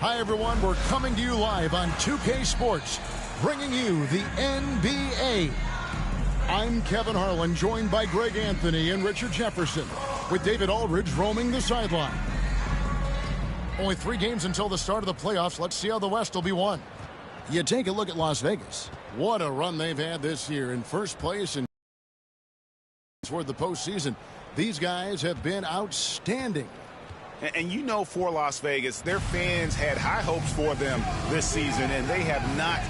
Hi, everyone. We're coming to you live on 2K Sports, bringing you the NBA. I'm Kevin Harlan, joined by Greg Anthony and Richard Jefferson, with David Aldridge roaming the sideline. Only 3 games until the start of the playoffs. Let's see how the West will be won. You take a look at Las Vegas. What a run they've had this year, in first place and toward the postseason. These guys have been outstanding. And you know, for Las Vegas, their fans had high hopes for them this season, and they have not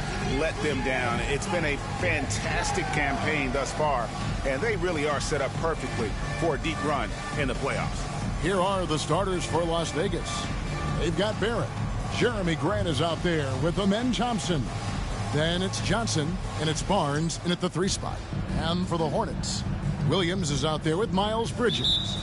let them down. It's been a fantastic campaign thus far, and they really are set up perfectly for a deep run in the playoffs. Here are the starters for Las Vegas. They've got Barrett. Jeremy Grant is out there with Amen Thompson. Then it's Johnson, and it's Barnes in at the 3 spot. And for the Hornets, Williams is out there with Miles Bridges.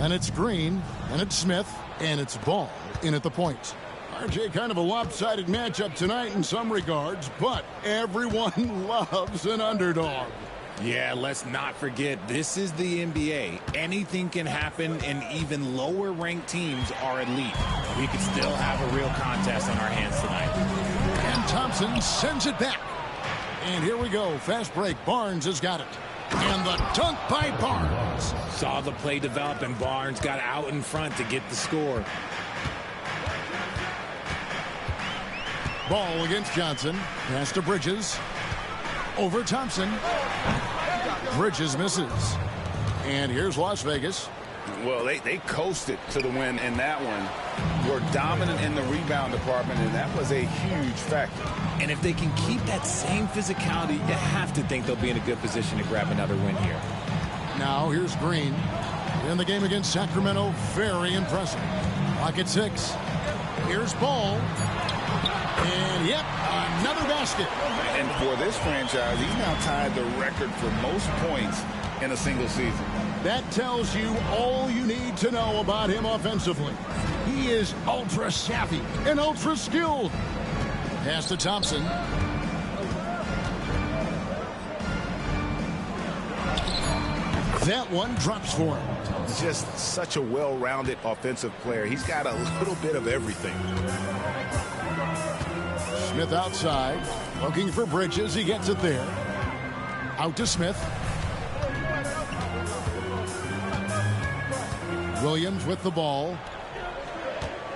And it's Green, and it's Smith, and it's Ball in at the point. RJ, kind of a lopsided matchup tonight in some regards, but everyone loves an underdog. Yeah, let's not forget, this is the NBA. Anything can happen, and even lower-ranked teams are elite. We could still have a real contest on our hands tonight. And Thompson sends it back. And here we go. Fast break. Barnes has got it. And the dunk by Barnes. Saw the play develop, and Barnes got out in front to get the score. Ball against Johnson. Pass to Bridges. Over Thompson. Bridges misses. And here's Las Vegas. Well, they coasted to the win in that one. Were dominant in the rebound department, and that was a huge factor. And if they can keep that same physicality, you have to think they'll be in a good position to grab another win here. Now here's Green. In the game against Sacramento, very impressive. Clock at 6. Here's Ball. And, yep, another basket. And for this franchise, he's now tied the record for most points in a single season. That tells you all you need to know about him offensively. He is ultra savvy and ultra skilled. Pass to Thompson. That one drops for him. Just such a well-rounded offensive player. He's got a little bit of everything. Smith outside, looking for Bridges. He gets it there. Out to Smith. Williams with the ball.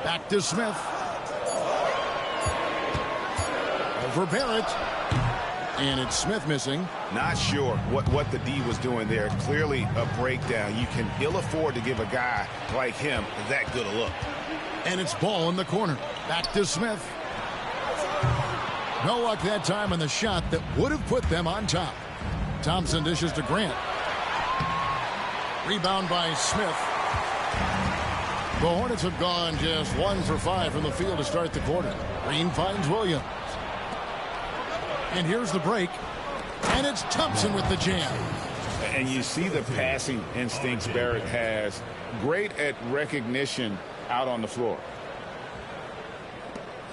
Back to Smith. Over Barrett. And it's Smith missing. Not sure what the D was doing there. Clearly a breakdown. You can ill afford to give a guy like him that good a look. And it's Ball in the corner. Back to Smith. No luck that time on the shot that would have put them on top. Thompson dishes to Grant. Rebound by Smith. The Hornets have gone just 1 for 5 from the field to start the quarter. Green finds Williams. And here's the break. And it's Thompson with the jam. And you see the passing instincts Barrett has. Great at recognition out on the floor.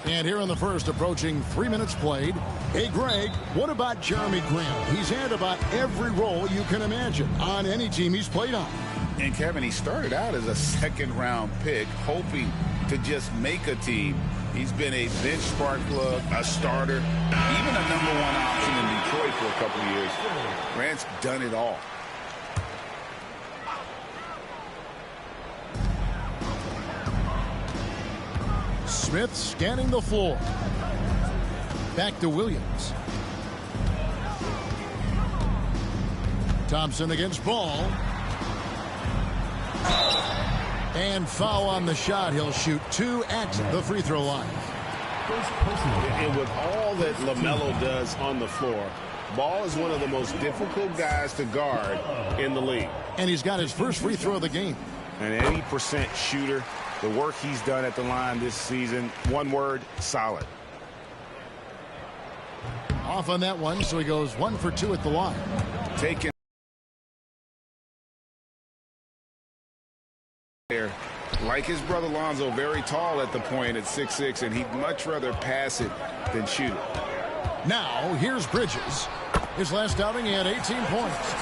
And here in the first, approaching 3 minutes played. Hey, Greg, what about Jeremy Grant? He's had about every role you can imagine on any team he's played on. And, Kevin, he started out as a second-round pick, hoping to just make a team. He's been a bench spark plug, a starter, even a #1 option in Detroit for a couple of years. Grant's done it all. Smith scanning the floor. Back to Williams. Thompson against Ball. And foul on the shot. He'll shoot 2 at the free throw line. And with all that LaMelo does on the floor, Ball is one of the most difficult guys to guard in the league. And he's got his first free throw of the game. An 80% shooter. The work he's done at the line this season, one word, solid. Off on that one, so he goes 1 for 2 at the line. Taking there, like his brother Lonzo, very tall at the point at 6'6", and he'd much rather pass it than shoot it. Now, here's Bridges. His last outing, he had 18 points.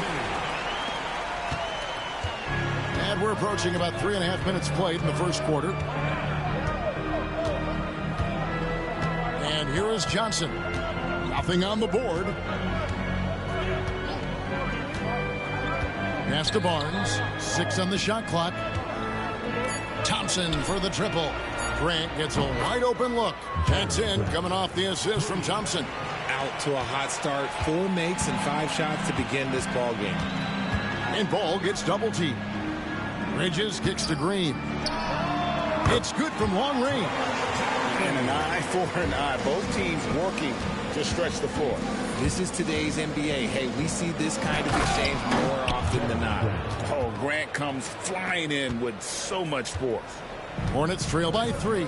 And we're approaching about 3.5 minutes played in the first quarter. And here is Johnson. Nothing on the board. Pass to Barnes. 6 on the shot clock. Thompson for the triple. Grant gets a wide open look. That's in, coming off the assist from Thompson. Out to a hot start. 4 makes and 5 shots to begin this ball game. And Ball gets double teamed. Bridges kicks to Green. It's good from long range. And an eye for an eye. Both teams working to stretch the floor. This is today's NBA. Hey, we see this kind of exchange more often than not. Oh, Grant comes flying in with so much force. Hornets trail by 3.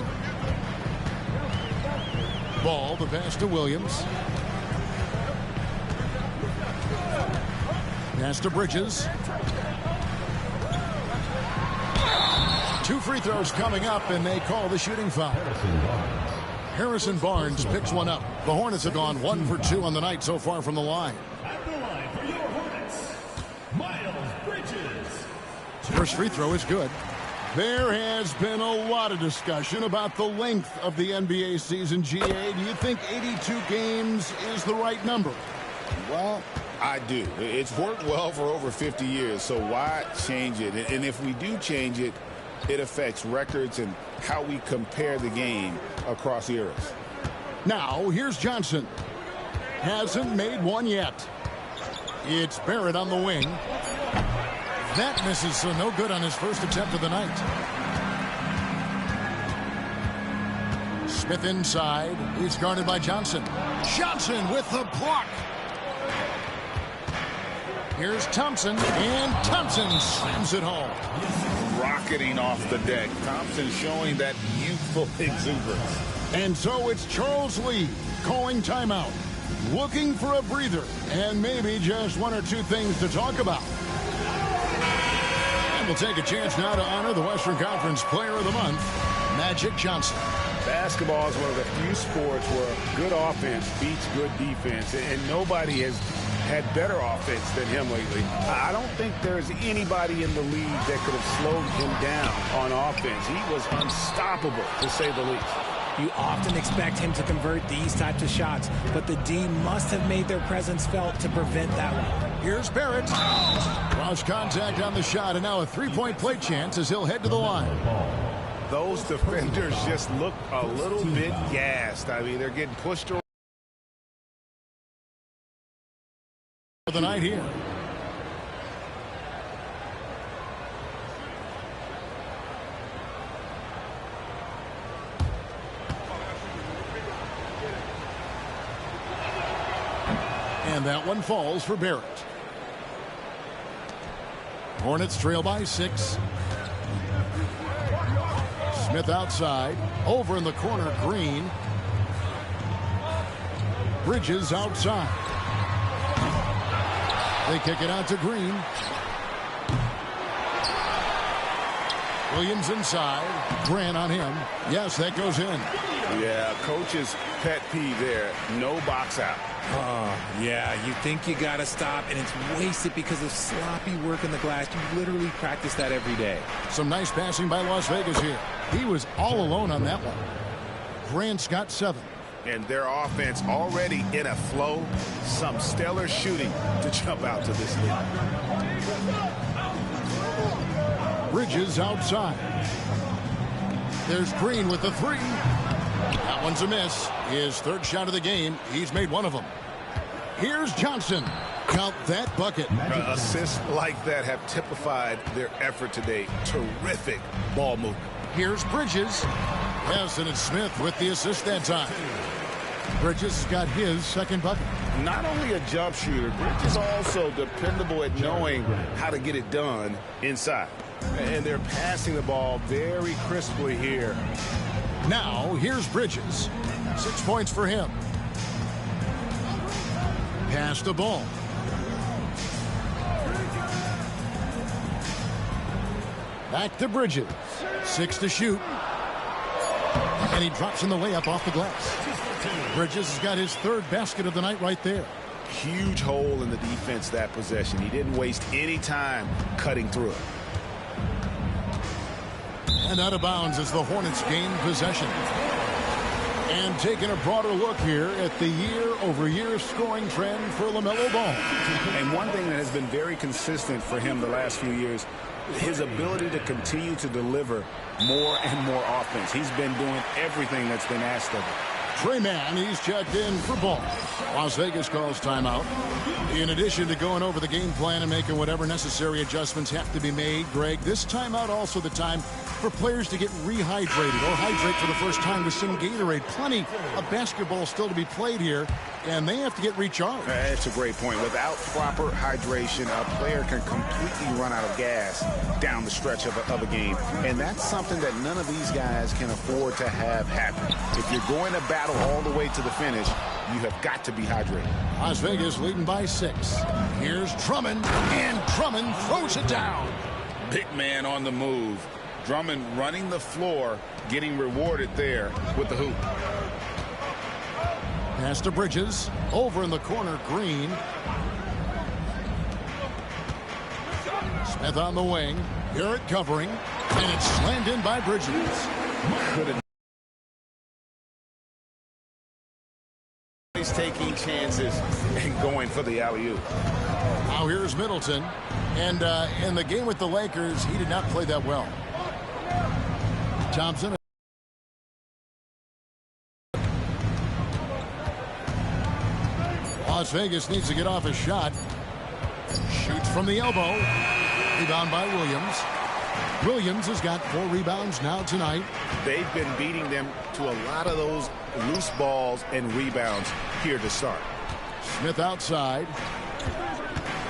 Ball, the pass to Williams. Pass to Bridges. 2 free throws coming up, and they call the shooting foul. Harrison Barnes picks one up. The Hornets have gone 1 for 2 on the night so far from the line. At the line for your Hornets, Miles Bridges. First free throw is good. There has been a lot of discussion about the length of the NBA season, GA. Do you think 82 games is the right number? Well, I do. It's worked well for over 50 years, so why change it? And if we do change it, it affects records and how we compare the game across eras. Now, here's Johnson. Hasn't made one yet. It's Barrett on the wing. That misses, so no good on his first attempt of the night. Smith inside. He's guarded by Johnson. Johnson with the block. Here's Thompson, and Thompson slams it home. Rocketing off the deck. Thompson showing that youthful exuberance. And so it's Charles Lee calling timeout, looking for a breather, and maybe just 1 or 2 things to talk about. And we'll take a chance now to honor the Western Conference Player of the Month, Magic Johnson. Basketball is one of the few sports where good offense beats good defense, and nobody has had better offense than him lately. I don't think there's anybody in the league that could have slowed him down on offense. He was unstoppable, to say the least. You often expect him to convert these types of shots, but the D must have made their presence felt to prevent that one. Here's Barrett. Cross contact on the shot, and now a 3-point play chance as he'll head to the line. Those defenders just look a little bit gassed. I mean, they're getting pushed around. For the night here. And that one falls for Barrett. Hornets trail by 6. Smith outside. Over in the corner, Green. Bridges outside. They kick it out to Green. Williams inside. Grant on him. Yes, that goes in. Yeah, coach's pet peeve there. No box out. Yeah, you think you got to stop, and it's wasted because of sloppy work in the glass. You literally practice that every day. Some nice passing by Las Vegas here. He was all alone on that one. Grant's got 7. And their offense already in a flow. Some stellar shooting to jump out to this lead. Bridges outside. There's Green with the 3. That one's a miss. His 3rd shot of the game. He's made 1 of them. Here's Johnson. Count that bucket. Assists like that have typified their effort today. Terrific ball movement. Here's Bridges. Yes, and it's Smith with the assist that time. Bridges got his 2nd bucket. Not only a jump shooter, Bridges also dependable at knowing how to get it done inside. And they're passing the ball very crisply here. Now, here's Bridges. 6 points for him. Pass the ball. Back to Bridges. 6 to shoot. And he drops in the layup off the glass. Bridges has got his 3rd basket of the night right there. Huge hole in the defense that possession. He didn't waste any time cutting through it. And out of bounds as the Hornets gain possession. And taking a broader look here at the year-over-year scoring trend for LaMelo Ball. And one thing that has been very consistent for him the last few years, his ability to continue to deliver more and more offense. He's been doing everything that's been asked of him. Trey Mann, he's checked in for Ball. Las Vegas calls timeout. In addition to going over the game plan and making whatever necessary adjustments have to be made, Greg, this timeout also the time for players to get rehydrated or hydrate for the first time with some Gatorade. Plenty of basketball still to be played here, and they have to get recharged. That's a great point. Without proper hydration, a player can completely run out of gas down the stretch of a game. And that's something that none of these guys can afford to have happen. If you're going to battle all the way to the finish, you have got to be hydrated. Las Vegas leading by 6. Here's Drummond, and Drummond throws it down. Big man on the move. Drummond running the floor, getting rewarded there with the hoop. Pass to Bridges. Over in the corner, Green. Smith on the wing. Garrett covering. And it's slammed in by Bridges. He's taking chances and going for the alley-oop. Now here's Middleton. And in the game with the Lakers, he did not play that well. Thompson. Las Vegas needs to get off a shot. Shoots from the elbow. Rebound by Williams. Williams has got 4 rebounds now tonight. They've been beating them to a lot of those loose balls and rebounds here to start. Smith outside.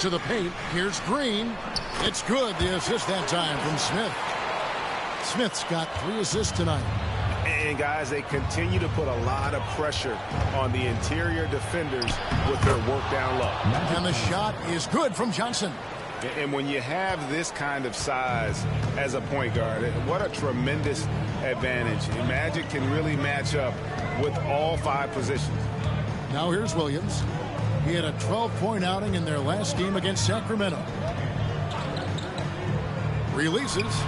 To the paint. Here's Green. It's good. The assist that time from Smith. Smith's got 3 assists tonight. And guys, they continue to put a lot of pressure on the interior defenders with their work down low. And the shot is good from Johnson. And when you have this kind of size as a point guard, what a tremendous advantage. Magic can really match up with all 5 positions. Now here's Williams. He had a 12-point outing in their last game against Sacramento. Releases.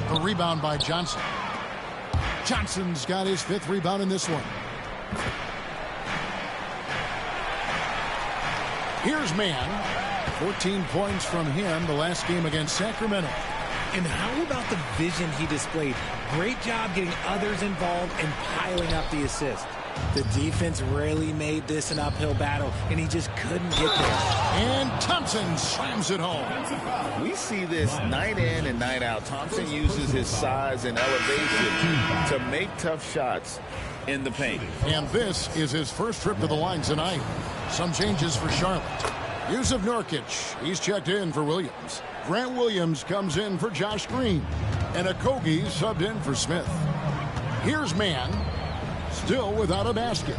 A rebound by Johnson. Johnson's got his 5th rebound in this one. Here's Mann. 14 points from him the last game against Sacramento. And how about the vision he displayed? Great job getting others involved and piling up the assist. The defense really made this an uphill battle, and he just couldn't get there. And Thompson slams it home. We see this night in and night out. Thompson uses his size and elevation to make tough shots in the paint. And this is his first trip to the line tonight. Some changes for Charlotte. Yusuf Nurkic, he's checked in for Williams. Grant Williams comes in for Josh Green. And Okogie subbed in for Smith. Here's Mann, still without a basket.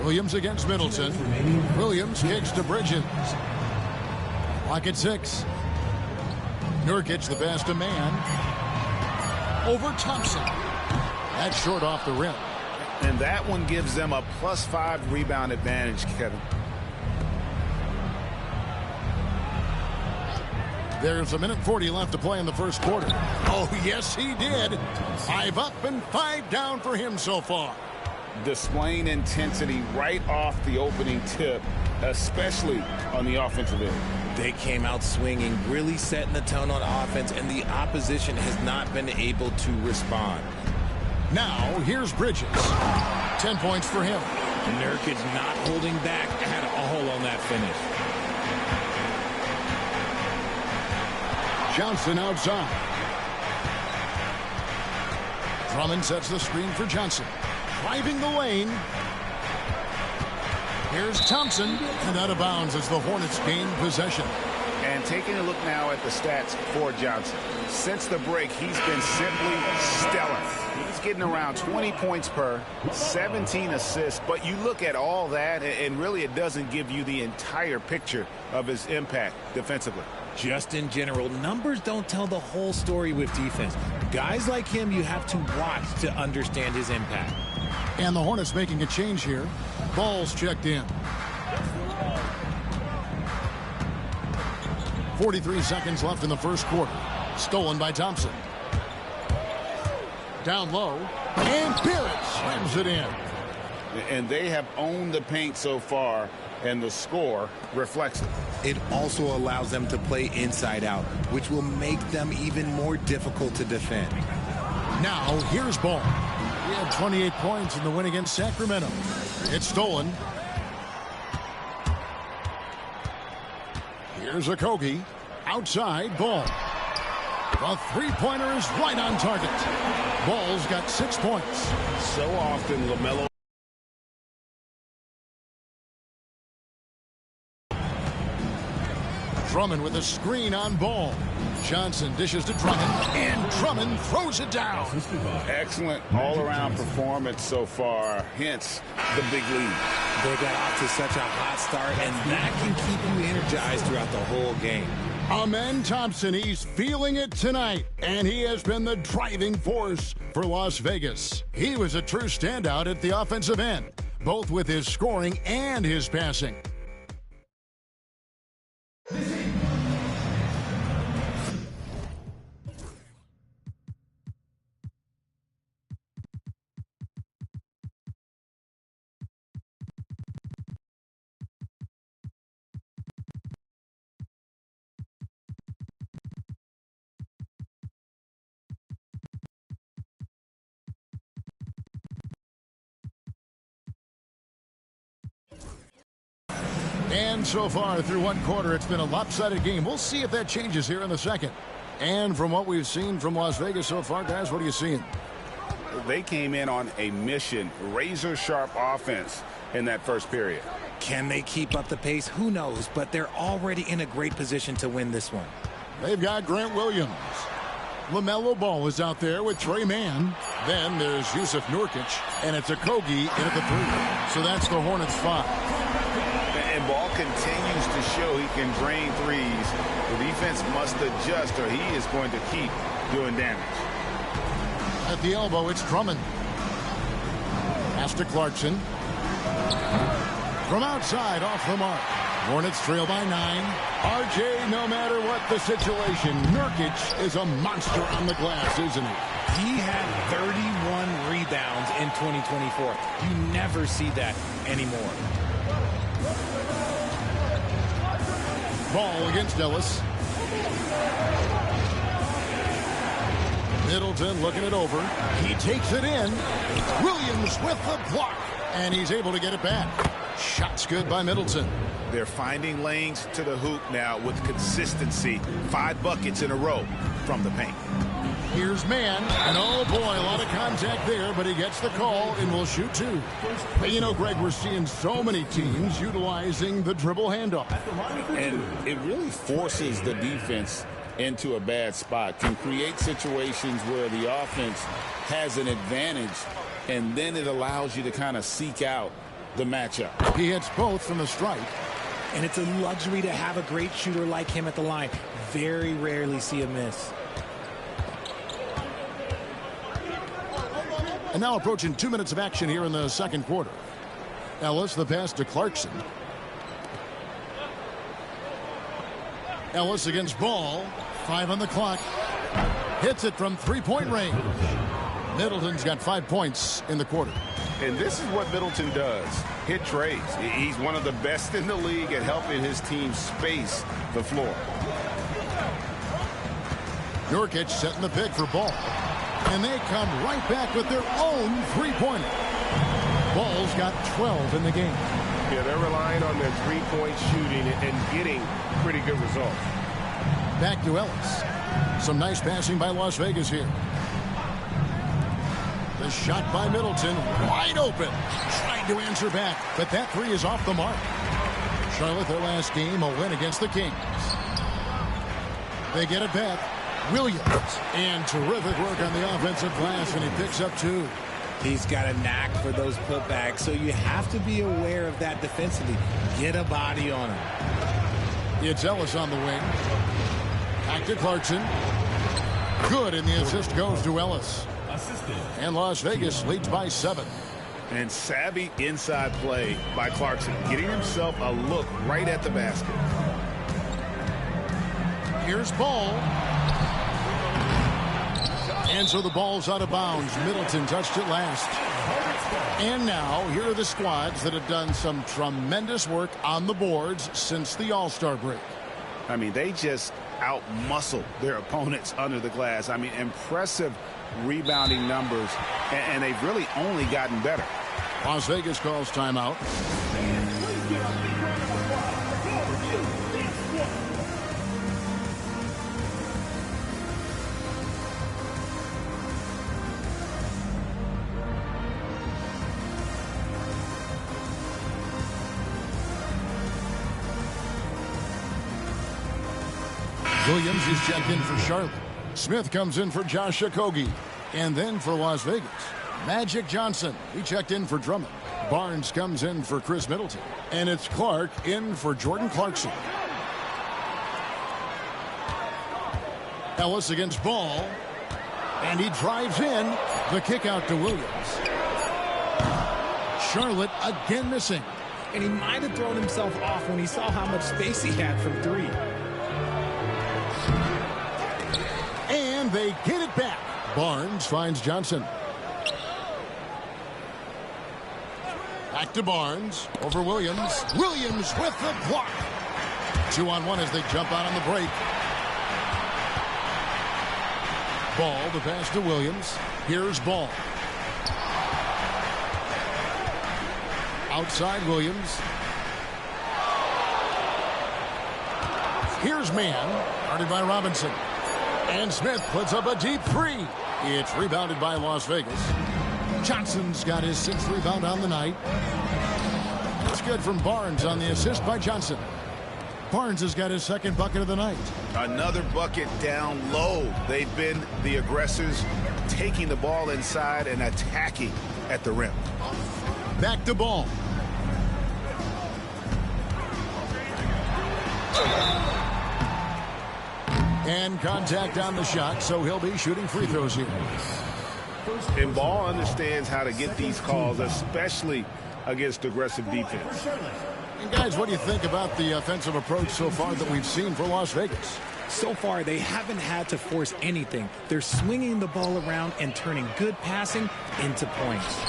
Williams against Middleton. Williams kicks to Bridges. Clock at 6. Nurkic, the pass to Mann. Over Thompson. That's short off the rim. And that one gives them a +5 rebound advantage, Kevin. There's 1:40 left to play in the first quarter. Oh, yes, he did. 5 up and 5 down for him so far. Displaying intensity right off the opening tip, especially on the offensive end. They came out swinging, really setting the tone on offense, and the opposition has not been able to respond. Now, here's Bridges. 10 points for him. Nurkic not holding back at all on that finish. Johnson outside. Drummond sets the screen for Johnson. Driving the lane. Here's Thompson. And out of bounds as the Hornets gain possession. And taking a look now at the stats for Johnson. Since the break, he's been simply stellar. He's getting around 20 points per, 17 assists. But you look at all that, and really it doesn't give you the entire picture of his impact defensively. Just in general, numbers don't tell the whole story with defense. Guys like him, you have to watch to understand his impact. And the Hornets making a change here. Ball's checked in. 43 seconds left in the first quarter. Stolen by Thompson. Down low. And Barrett slams it in. And they have owned the paint so far, and the score reflects it. It also allows them to play inside out, which will make them even more difficult to defend. Now, here's Ball. He had 28 points in the win against Sacramento. It's stolen. Here's Okogie. Outside, Ball. The three-pointer is right on target. Ball's got 6 points. So often, LaMelo. Drummond with a screen on Ball. Johnson dishes to Drummond, and Drummond throws it down. Excellent all-around performance so far, hence the big lead. They got off to such a hot start, and that can keep you energized throughout the whole game. Amen Thompson, he's feeling it tonight, and he has been the driving force for Las Vegas. He was a true standout at the offensive end, both with his scoring and his passing. And so far through one quarter, it's been a lopsided game. We'll see if that changes here in the second. And from what we've seen from Las Vegas so far, guys, what are you seeing? They came in on a mission, razor-sharp offense in that first period. Can they keep up the pace? Who knows, but they're already in a great position to win this one. They've got Grant Williams. LaMelo Ball is out there with Trey Mann. Then there's Yusuf Nurkic, and it's Okogie in at the three. So that's the Hornets 5. And Ball continues to show he can drain threes. The defense must adjust or he is going to keep doing damage. At the elbow, it's Drummond. Pass to Clarkson. From outside, off the mark. Hornets trail by 9. RJ, no matter what the situation, Nurkic is a monster on the glass, isn't he? He had 31 rebounds in 2024. You never see that anymore. Ball against Ellis. Middleton looking it over. He takes it in. Williams with the block. And he's able to get it back. Shots good by Middleton. They're finding lanes to the hoop now with consistency. 5 buckets in a row from the paint. Here's Mann. And oh boy, a lot of contact there, but he gets the call and will shoot 2. But you know, Greg, we're seeing so many teams utilizing the dribble handoff. And it really forces the defense into a bad spot. Can create situations where the offense has an advantage, and then it allows you to kind of seek out the matchup. He hits both from the stripe. And it's a luxury to have a great shooter like him at the line. Very rarely see a miss. And now approaching 2 minutes of action here in the second quarter. Ellis, the pass to Clarkson. Ellis against Ball. 5 on the clock. Hits it from three-point range. Middleton's got 5 points in the quarter. And this is what Middleton does. Hit trades. He's one of the best in the league at helping his team space the floor. Nurkic setting the pick for Ball. And they come right back with their own three-pointer. Ball's got 12 in the game. Yeah, they're relying on their three-point shooting and getting pretty good results. Back to Ellis. Some nice passing by Las Vegas here. The shot by Middleton, wide open. Trying to answer back, but that three is off the mark. Charlotte, their last game, a win against the Kings. They get it back. Williams, and terrific work on the offensive glass, and he picks up 2. He's got a knack for those putbacks, so you have to be aware of that defensively. Get a body on him. It's Ellis on the wing. Back to Clarkson. Good, and the assist goes to Ellis. And Las Vegas leads by 7. And savvy inside play by Clarkson, getting himself a look right at the basket. Here's Ball. And so the ball's out of bounds. Middleton touched it last. And now, here are the squads that have done some tremendous work on the boards since the All-Star break. I mean, they just out-muscle their opponents under the glass. I mean, impressive rebounding numbers, and they've really only gotten better. Las Vegas calls timeout. Williams is checked in for Charlotte. Smith comes in for Josh Okogie. And then for Las Vegas, Magic Johnson. He checked in for Drummond. Barnes comes in for Chris Middleton. And it's Clark in for Jordan Clarkson. Ellis against Ball. And he drives in. The kick out to Williams. Charlotte again missing. And he might have thrown himself off when he saw how much space he had from three. And they get it back. Barnes finds Johnson. Back to Barnes. Over Williams. Williams with the block. 2-on-1 as they jump out on the break. Ball to pass to Williams. Here's Ball. Outside Williams. Here's Mann. Guarded by Robinson. And Smith puts up a deep three. It's rebounded by Las Vegas. Johnson's got his 6th rebound on the night. It's good from Barnes on the assist by Johnson. Barnes has got his 2nd bucket of the night. Another bucket down low. They've been the aggressors, taking the ball inside and attacking at the rim. Back to Ball. And contact on the shot, so he'll be shooting free throws here. And Ball understands how to get these calls, especially against aggressive defense. And guys, what do you think about the offensive approach so far that we've seen for Las Vegas? So far, they haven't had to force anything. They're swinging the ball around and turning good passing into points.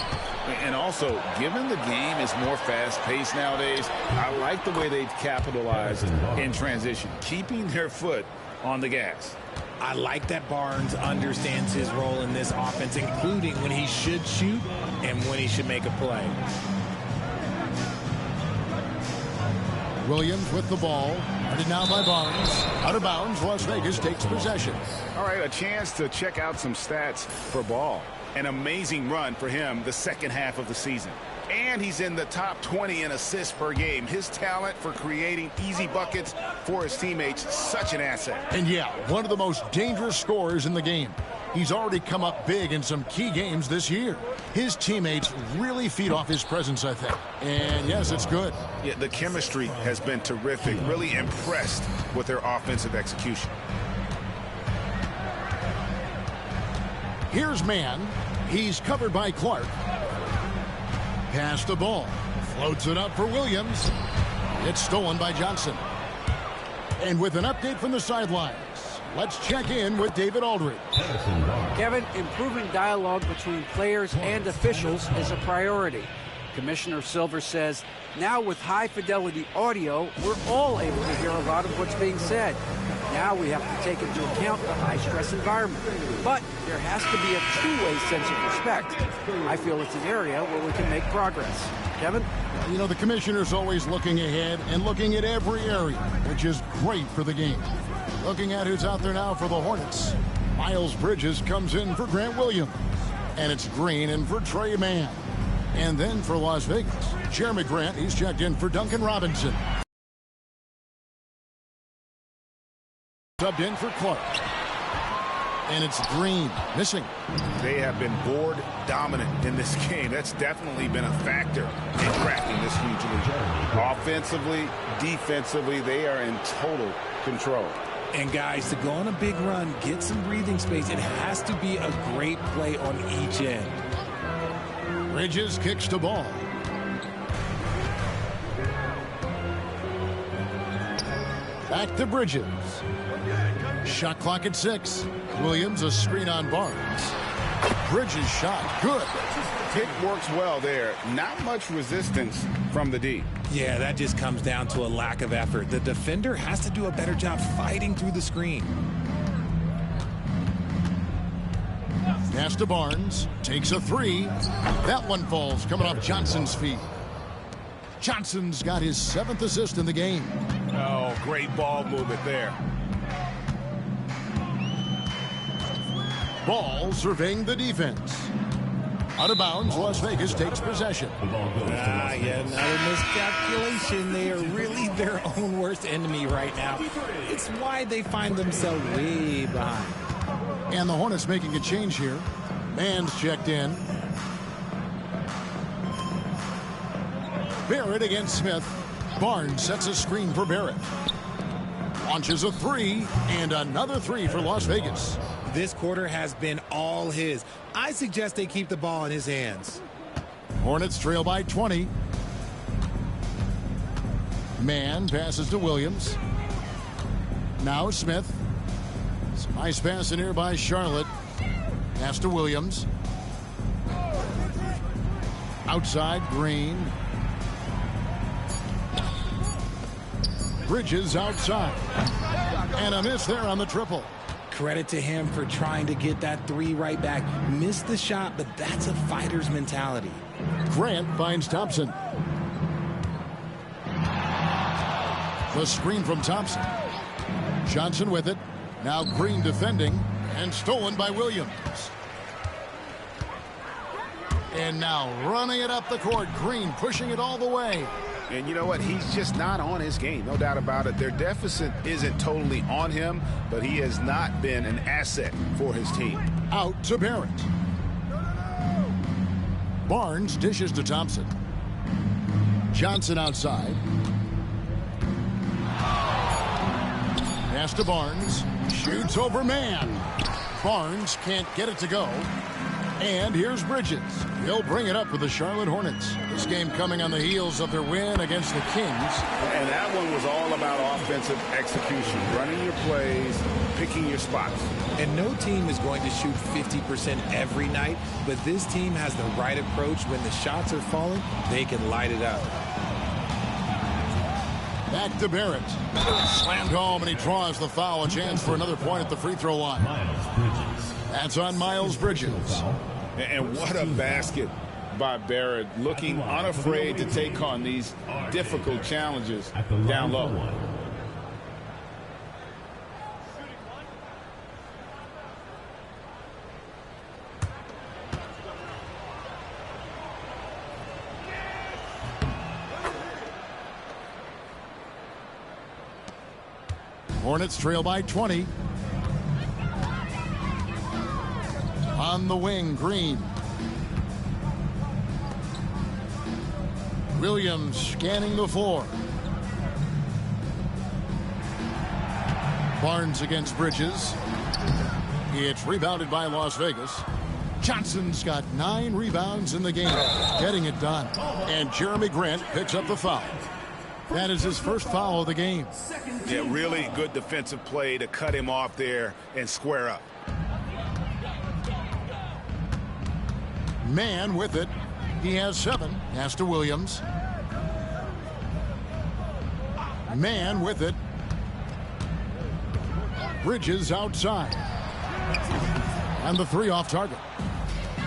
And also, given the game is more fast-paced nowadays, I like the way they've capitalized in transition, keeping their foot on the gas. I like that Barnes understands his role in this offense, including when he should shoot and when he should make a play. Williams with the ball. Guarded now by Barnes. Out of bounds, Las Vegas takes possession. All right, a chance to check out some stats for Ball. An amazing run for him the 2nd half of the season. And he's in the top 20 in assists per game. His talent for creating easy buckets for his teammates, such an asset. And yeah, one of the most dangerous scorers in the game. He's already come up big in some key games this year. His teammates really feed off his presence, I think. And yes, it's good. Yeah, the chemistry has been terrific. Really impressed with their offensive execution. Here's Mann. He's covered by Clark. Pass the ball. Floats it up for Williams. It's stolen by Johnson. And with an update from the sidelines, let's check in with David Aldridge. Kevin, improving dialogue between players and officials is a priority. Commissioner Silver says, now with high-fidelity audio, we're all able to hear a lot of what's being said. Now we have to take into account the high-stress environment. But there has to be a two-way sense of respect. I feel it's an area where we can make progress. Kevin? You know, the commissioner's always looking ahead and looking at every area, which is great for the game. Looking at who's out there now for the Hornets. Miles Bridges comes in for Grant Williams. And it's Green in for Trey Mann. And then for Las Vegas, Jeremy Grant, he's checked in for Duncan Robinson. Subbed in for Clark. And it's Green missing. They have been board dominant in this game. That's definitely been a factor in cracking this huge lead. Offensively, defensively, they are in total control. And guys, to go on a big run, get some breathing space, it has to be a great play on each end. Bridges kicks the ball. Back to Bridges. Shot clock at 6. Williams a screen on Barnes. Bridges shot good. Pick works well there. Not much resistance from the D. Yeah, that just comes down to a lack of effort. The defender has to do a better job fighting through the screen. Pass to Barnes. Takes a 3. That one falls coming off Johnson's feet. Johnson's got his 7th assist in the game. Oh, great ball movement there. Ball surveying the defense. Out of bounds, Las Vegas takes possession. Yeah, another miscalculation. They are really their own worst enemy right now. It's why they find themselves way behind. And the Hornets making a change here. Mann's checked in. Barrett against Smith. Barnes sets a screen for Barrett. Launches a 3, and another 3 for Las Vegas. This quarter has been all his. I suggest they keep the ball in his hands. Hornets trail by 20. Mann passes to Williams. Now Smith. Some nice passing here by Charlotte. Pass to Williams. Outside, Green. Bridges outside. And a miss there on the triple. Credit to him for trying to get that 3 right back. Missed the shot, but that's a fighter's mentality. Grant finds Thompson. The screen from Thompson. Johnson with it. Now Green defending and stolen by Williams. And now running it up the court. Green pushing it all the way. And you know what? He's just not on his game. No doubt about it. Their deficit isn't totally on him, but he has not been an asset for his team. Out to Barrett. Barnes dishes to Thompson. Johnson outside. Pass to Barnes. Shoots over Mann. Barnes can't get it to go. And here's Bridges. He'll bring it up for the Charlotte Hornets. This game coming on the heels of their win against the Kings. And that one was all about offensive execution. Running your plays, picking your spots. And no team is going to shoot 50% every night, but this team has the right approach. When the shots are falling, they can light it up. Back to Barrett. Slammed home, and he draws the foul. A chance for another point at the free throw line. That's on Miles Bridges. And what a basket by Barrett, looking unafraid to take on these difficult challenges down low. Hornets trail by 20. On the wing, Green. Williams scanning the floor. Barnes against Bridges. It's rebounded by Las Vegas. Johnson's got 9 rebounds in the game, getting it done. And Jeremy Grant picks up the foul. That is his first foul of the game. Yeah, really good defensive play to cut him off there and square up. Mann with it. He has 7. Pass to Williams. Mann with it. Bridges outside. And the 3 off target.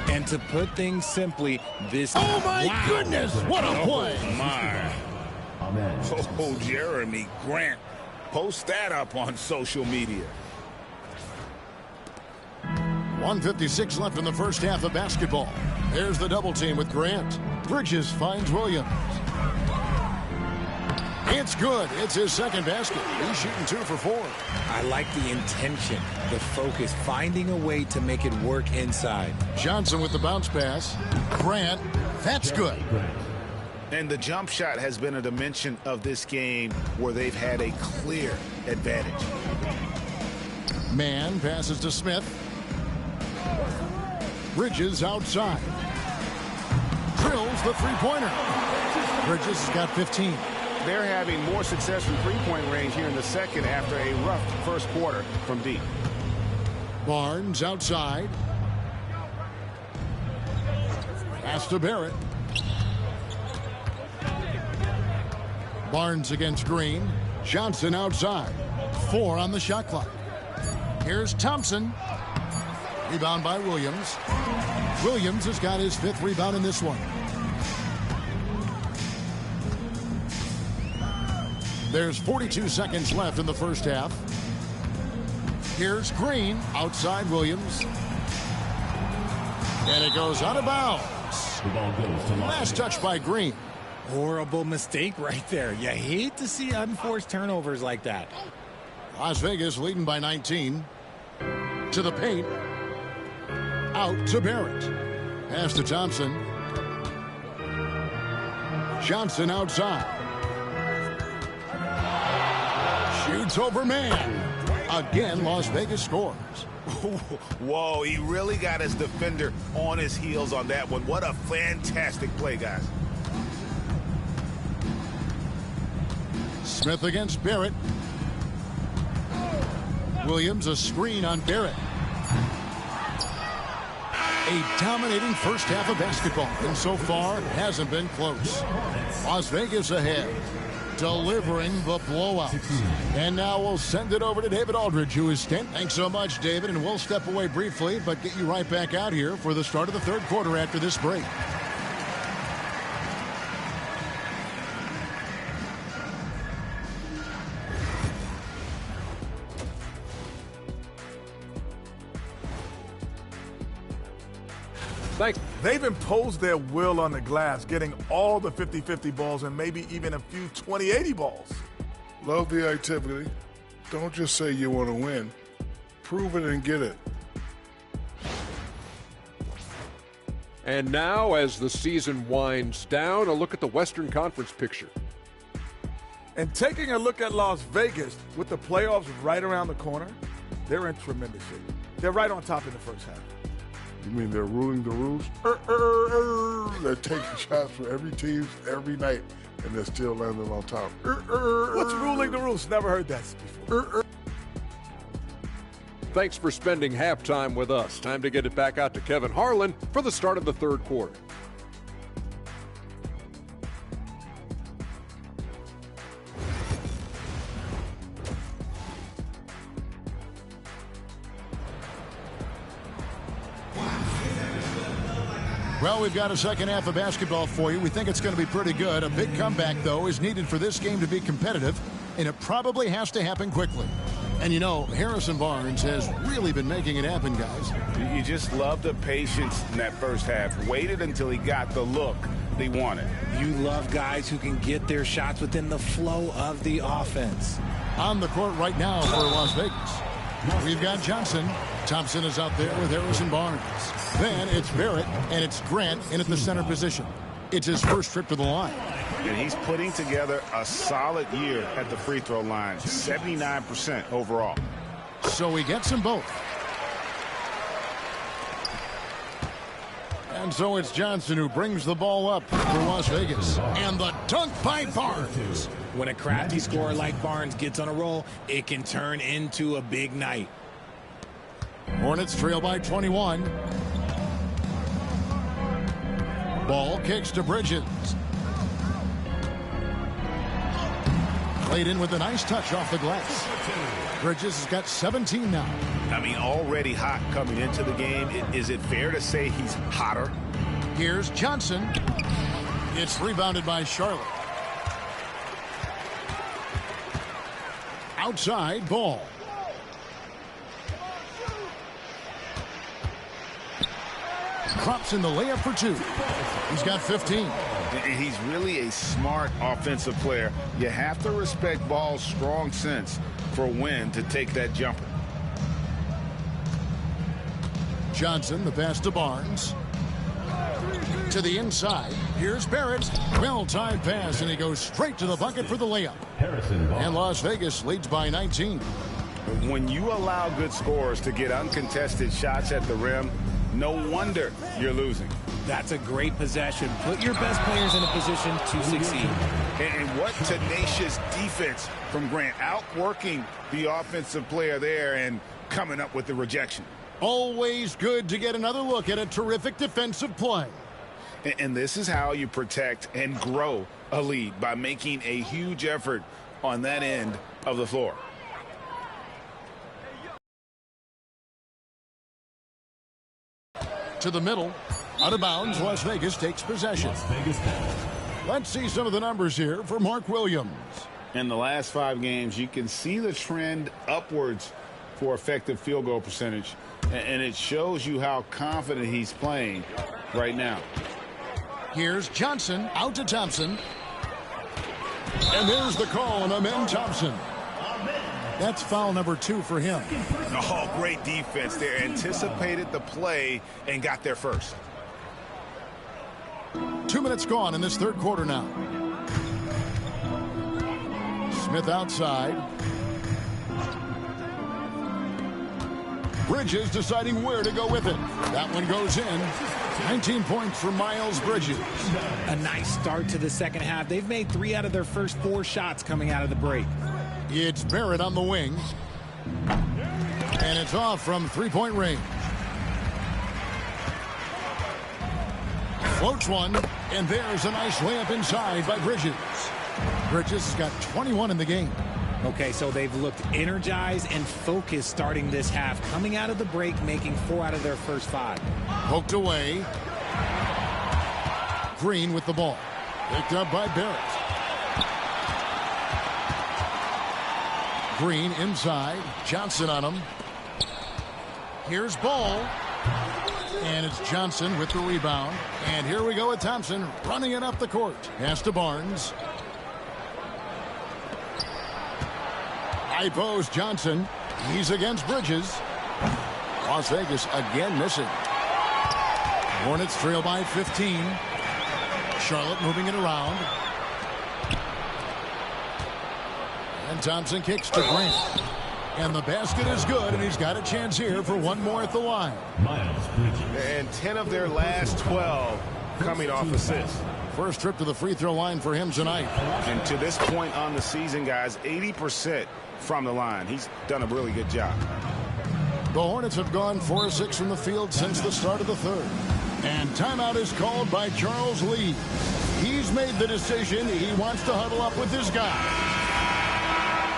And to put things simply, this... Oh, my goodness! What a play! Oh, my. Oh, Jeremy Grant. Post that up on social media. 1:56 left in the first half of basketball. There's the double team with Grant. Bridges finds Williams. It's good. It's his second basket. He's shooting 2 for 4. I like the intention, the focus, finding a way to make it work inside. Johnson with the bounce pass. Grant, that's good. And the jump shot has been a dimension of this game where they've had a clear advantage. Mann passes to Smith. Bridges outside. Drills the three-pointer. Bridges has got 15. they're having more success from three-point range here in the second after a rough first quarter from deep. Barnes outside. Pass to Barrett. Barnes against Green. Johnson outside. 4 on the shot clock. Here's Thompson. Rebound by Williams. Williams has got his 5th rebound in this one. There's 42 seconds left in the first half. Here's Green. Outside Williams. And it goes out of bounds. Last touch by Green. Horrible mistake right there. You hate to see unforced turnovers like that. Las Vegas leading by 19. To the paint. Out to Barrett. Pass to Thompson. Johnson outside. Shoots over man. Again, Las Vegas scores. Whoa, he really got his defender on his heels on that one. What a fantastic play, guys. Smith against Barrett. Williams a screen on Barrett. A dominating first half of basketball, and so far hasn't been close. Las Vegas ahead, delivering the blowout. And now we'll send it over to David Aldridge, who is standing. Thanks so much, David, and we'll step away briefly, but get you right back out here for the start of the third quarter after this break. Thanks. They've imposed their will on the glass, getting all the 50-50 balls and maybe even a few 20-80 balls. Love the activity. Don't just say you want to win. Prove it and get it. And now, as the season winds down, a look at the Western Conference picture. And taking a look at Las Vegas, with the playoffs right around the corner, they're in tremendous shape. They're right on top in the first half. You mean they're ruling the rules? They're taking shots for every team every night, and they're still landing on top. What's ruling the rules? Never heard that before. Thanks for spending halftime with us. Time to get it back out to Kevin Harlan for the start of the third quarter. Well, we've got a second half of basketball for you. We think it's going to be pretty good. A big comeback, though, is needed for this game to be competitive, and it probably has to happen quickly. And, you know, Harrison Barnes has really been making it happen, guys. You just love the patience in that first half. Waited until he got the look they wanted. You love guys who can get their shots within the flow of the offense. On the court right now for Las Vegas, we've got Johnson. Thompson is out there with Harrison Barnes. Then it's Barrett, and it's Grant in at the center position. It's his first trip to the line. And he's putting together a solid year at the free throw line, 79% overall. So he gets them both. And so it's Johnson who brings the ball up for Las Vegas. And the dunk by Barnes. When a crafty scorer like Barnes gets on a roll, it can turn into a big night. Hornets trail by 21. Ball kicks to Bridges. Played in with a nice touch off the glass. Bridges has got 17 now. I mean, already hot coming into the game. Is it fair to say he's hotter? Here's Johnson. It's rebounded by Charlotte. Outside ball. Drops in the layup for 2. He's got 15. He's really a smart offensive player. You have to respect Ball's strong sense for when to take that jumper. Johnson, the pass to Barnes. To the inside. Here's Barrett. Well-timed pass, and he goes straight to the bucket for the layup. And Las Vegas leads by 19. When you allow good scorers to get uncontested shots at the rim, no wonder you're losing. That's a great possession. Put your best players in a position to succeed. And what tenacious defense from Grant, outworking the offensive player there and coming up with the rejection. Always good to get another look at a terrific defensive play. And this is how you protect and grow a lead, by making a huge effort on that end of the floor. To the middle, out of bounds, Las Vegas takes possession. Let's see some of the numbers here for Mark Williams. In the last 5 games, you can see the trend upwards for effective field goal percentage, and it shows you how confident he's playing right now. Here's Johnson out to Thompson. And there's the call on Amen Thompson. That's foul number 2 for him. Oh, great defense there. Anticipated the play and got there first. 2 minutes gone in this third quarter now. Smith outside. Bridges deciding where to go with it. That one goes in. 19 points for Miles Bridges. A nice start to the second half. They've made 3 out of their first 4 shots coming out of the break. It's Barrett on the wing. And it's off from three-point range. Floats one, and there's a nice layup inside by Bridges. Bridges has got 21 in the game. Okay, so they've looked energized and focused starting this half, coming out of the break, making 4 out of their first 5. Poked away. Green with the ball. Picked up by Barrett. Green inside. Johnson on him. Here's Ball. And it's Johnson with the rebound. And here we go with Thompson running it up the court. Pass to Barnes. High post Johnson. He's against Bridges. Las Vegas again missing. Hornets trail by 15. Charlotte moving it around. And Thompson kicks to Grant. And the basket is good, and he's got a chance here for one more at the line. And 10 of their last 12 coming off assists. First trip to the free throw line for him tonight. And to this point on the season, guys, 80% from the line. He's done a really good job. The Hornets have gone 4 of 6 from the field since the start of the third. And timeout is called by Charles Lee. He's made the decision. He wants to huddle up with his guy.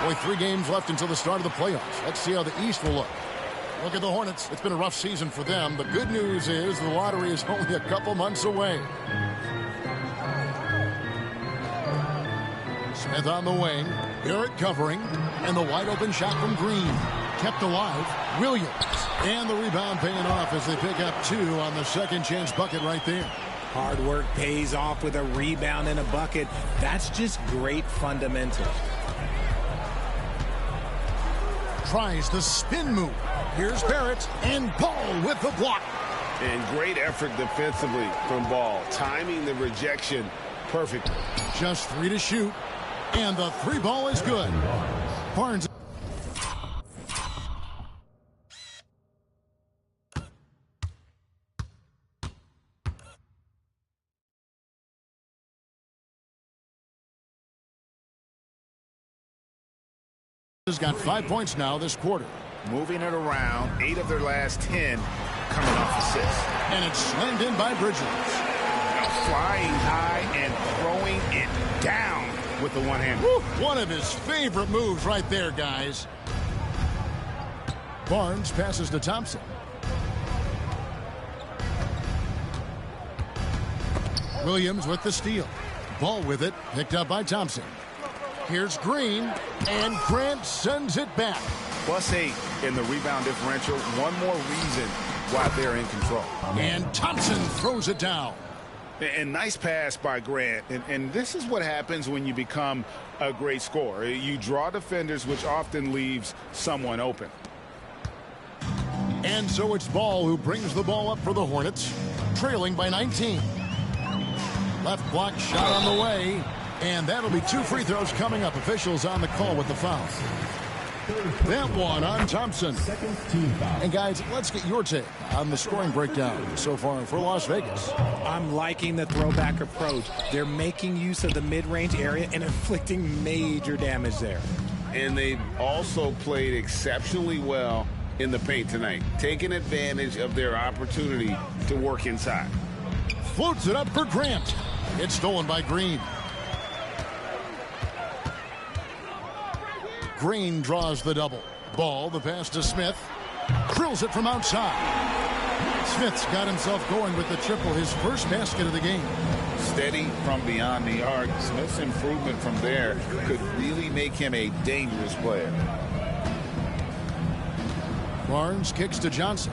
Boy, 3 games left until the start of the playoffs. Let's see how the East will look. Look at the Hornets. It's been a rough season for them. The good news is the lottery is only a couple months away. Smith on the wing. Barrett covering. And the wide open shot from Green. Kept alive. Williams. And the rebound paying off as they pick up 2 on the second chance bucket right there. Hard work pays off with a rebound and a bucket. That's just great fundamentals. Tries the spin move. Here's Barrett and Ball with the block. And great effort defensively from Ball. Timing the rejection perfectly. Just 3 to shoot. And the 3 ball is good. Barnes. Has got 5 points now this quarter. Moving it around, 8 of their last 10 coming off assists. And it's slammed in by Bridges. Flying high and throwing it down with the one-hander. One of his favorite moves right there, guys. Barnes passes to Thompson. Williams with the steal. Ball with it, picked up by Thompson. Here's Green, and Grant sends it back. +8 in the rebound differential. One more reason why they're in control. And Thompson throws it down. And nice pass by Grant. And this is what happens when you become a great scorer. You draw defenders, which often leaves someone open. And so it's Ball who brings the ball up for the Hornets, trailing by 19. Left block shot on the way. And that'll be 2 free throws coming up. Officials on the call with the foul. That one on Thompson. And guys, let's get your take on the scoring breakdown so far for Las Vegas. I'm liking the throwback approach. They're making use of the mid-range area and inflicting major damage there. And they've also played exceptionally well in the paint tonight, taking advantage of their opportunity to work inside. Floats it up for Grant. It's stolen by Green. Green draws the double. Ball, the pass to Smith. Drills it from outside. Smith's got himself going with the triple, his first basket of the game. Steady from beyond the arc. Smith's improvement from there could really make him a dangerous player. Barnes kicks to Johnson.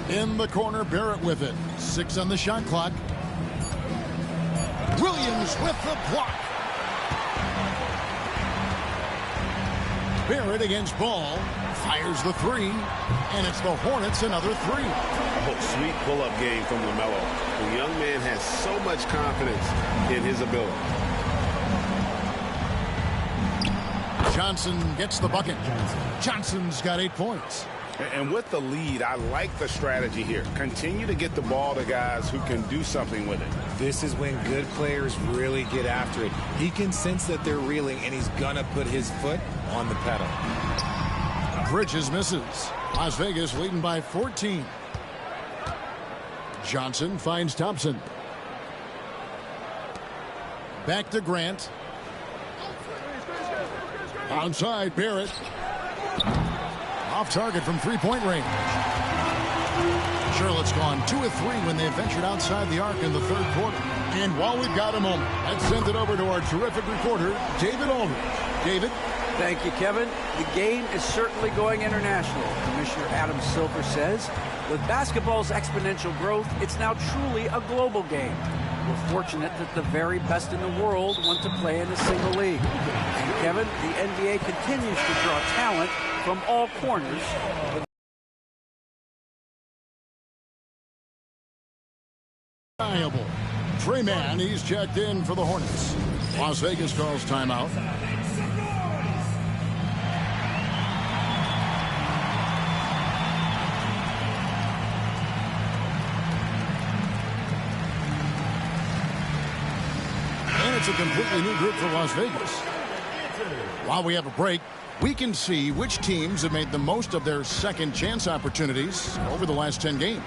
In the corner, Barrett with it. 6 on the shot clock. Williams with the block. Barrett against Ball. Fires the 3. And it's the Hornets another 3. Oh, sweet pull-up game from LaMelo. The young man has so much confidence in his ability. Johnson gets the bucket. Johnson's got 8 points. And with the lead, I like the strategy here. Continue to get the ball to guys who can do something with it. This is when good players really get after it. He can sense that they're reeling, and he's going to put his foot on the pedal. Bridges misses. Las Vegas leading by 14. Johnson finds Thompson. Back to Grant. Outside, Barrett. Off target from three-point range. Charlotte's gone 2 of 3 when they ventured outside the arc in the third quarter. And while we've got a moment, let's send it over to our terrific reporter, David Aldridge. David? Thank you, Kevin. The game is certainly going international. Commissioner Adam Silver says, with basketball's exponential growth, it's now truly a global game. We're fortunate that the very best in the world want to play in a single league. And Kevin, the NBA continues to draw talent from all corners. Trey Mann, he's checked in for the Hornets. Las Vegas calls timeout. And it's a completely new group for Las Vegas. While we have a break, we can see which teams have made the most of their second chance opportunities over the last 10 games.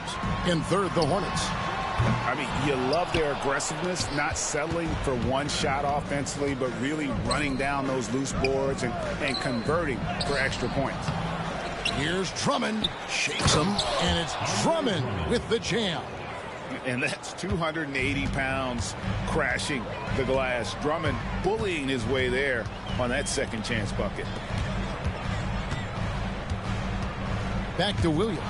In third, the Hornets. I mean, you love their aggressiveness, not settling for one shot offensively, but really running down those loose boards and converting for extra points. Here's Drummond, shakes him, and it's Drummond with the jam. And that's 280 pounds crashing the glass. Drummond bullying his way there on that second chance bucket. Back to Williams,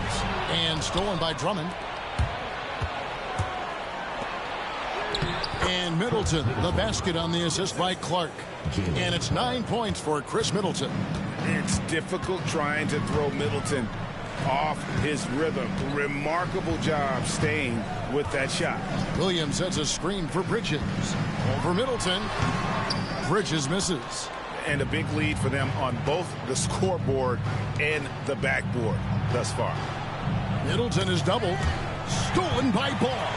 and stolen by Drummond. And Middleton, the basket on the assist by Clark. And it's 9 points for Chris Middleton. It's difficult trying to throw Middleton off his rhythm. Remarkable job staying with that shot. Williams sets a screen for Bridges. Over Middleton. Bridges misses. And a big lead for them on both the scoreboard and the backboard thus far. Middleton is doubled. Stolen by Ball.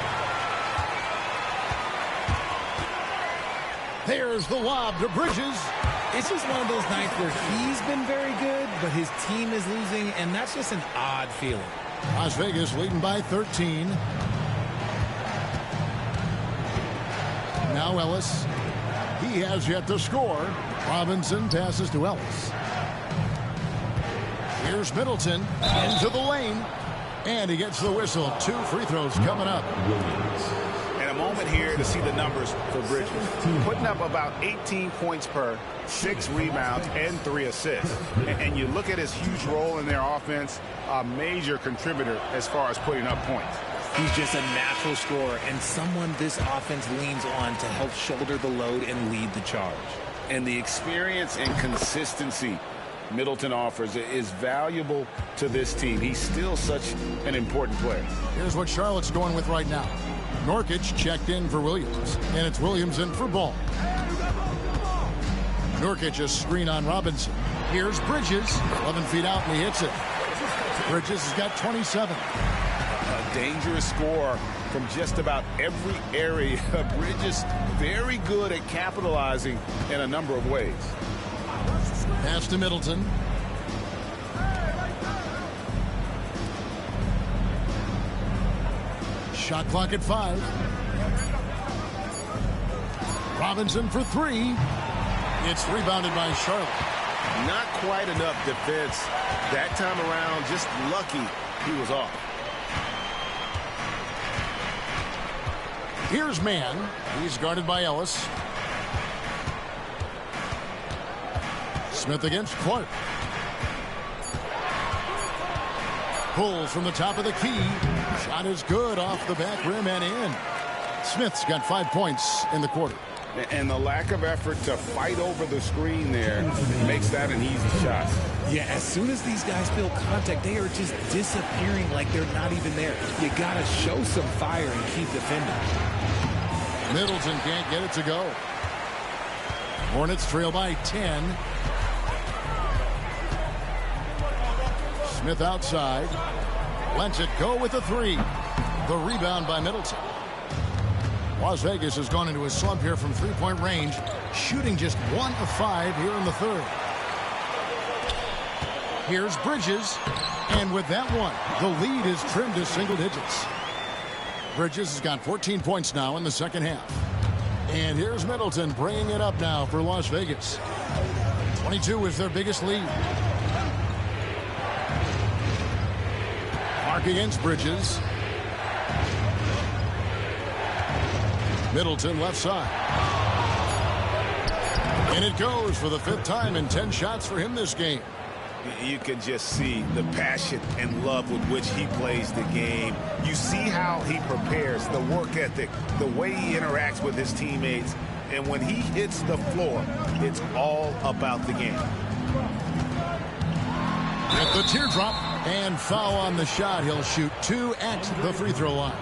There's the lob to Bridges. It's just one of those nights where he's been very good, but his team is losing, and that's just an odd feeling. Las Vegas leading by 13. Now Ellis. He has yet to score. Robinson passes to Ellis. Here's Middleton into the lane. And he gets the whistle. 2 free throws coming up. And a moment here to see the numbers for Bridges. Putting up about 18 points per, 6 rebounds, and 3 assists. And you look at his huge role in their offense, a major contributor as far as putting up points. He's just a natural scorer and someone this offense leans on to help shoulder the load and lead the charge. And the experience and consistency Middleton offers is valuable to this team. He's still such an important player. Here's what Charlotte's going with right now. Norkic checked in for Williams, and it's Williams in for Ball. Nurkic a screen on Robinson. Here's Bridges, 11 feet out, and he hits it. Bridges has got 27. A dangerous score from just about every area. Bridges very good at capitalizing in a number of ways. Pass to Middleton. Shot clock at 5. Robinson for 3. It's rebounded by Charlotte. Not quite enough defense that time around. Just lucky he was off. Here's Mann. He's guarded by Ellis. Smith against Clark. Pulls from the top of the key. Shot is good off the back rim and in. Smith's got 5 points in the quarter. And the lack of effort to fight over the screen there makes that an easy shot. Yeah, as soon as these guys feel contact, they are just disappearing like they're not even there. You got to show some fire and keep defending. Middleton can't get it to go. Hornets trail by 10. Smith outside. Lets it go with a 3. The rebound by Middleton. Las Vegas has gone into a slump here from three-point range, shooting just 1 of 5 here in the third. Here's Bridges, and with that one, the lead is trimmed to single digits. Bridges has got 14 points now in the second half. And here's Middleton bringing it up now for Las Vegas. 22 is their biggest lead. Clark against Bridges. Middleton left side. And it goes for the 5th time in 10 shots for him this game. You can just see the passion and love with which he plays the game. You see how he prepares, the work ethic, the way he interacts with his teammates. And when he hits the floor, it's all about the game. With the teardrop and foul on the shot, he'll shoot 2 at the free throw line.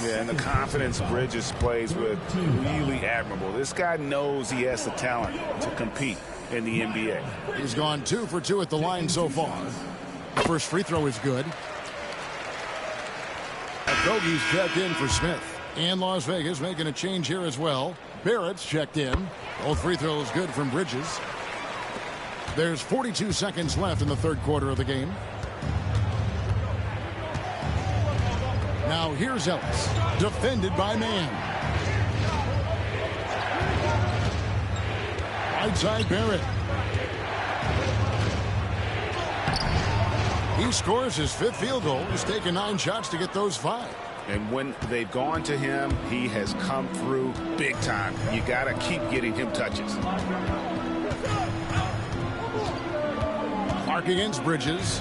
Yeah, and the confidence Bridges plays with, really admirable. This guy knows he has the talent to compete in the NBA. He's gone 2 for 2 at the line so far. The first free throw is good. Okogie's checked in for Smith. And Las Vegas making a change here as well. Barrett's checked in. Both free throws good from Bridges. There's 42 seconds left in the third quarter of the game. Now here's Ellis, defended by Mann. Right side Barrett. He scores his 5th field goal. He's taken 9 shots to get those 5. And when they've gone to him, he has come through big time. You got to keep getting him touches. Clark against Bridges.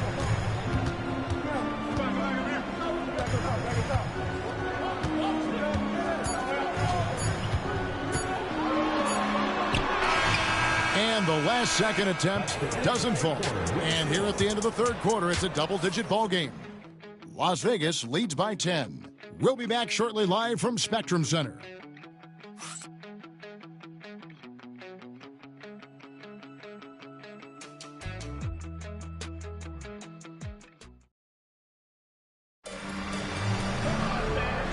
And the last second attempt doesn't fall. And here at the end of the third quarter, it's a double-digit ball game. Las Vegas leads by 10. We'll be back shortly live from Spectrum Center.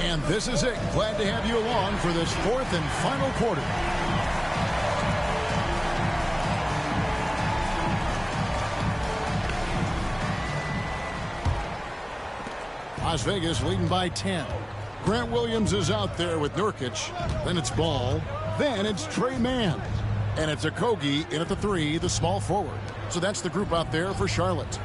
And this is it. Glad to have you along for this 4th and final quarter. Las Vegas leading by 10. Grant Williams is out there with Nurkic. Then it's Ball. Then it's Trey Mann. And it's Okogie in at the 3, the small forward. So that's the group out there for Charlotte.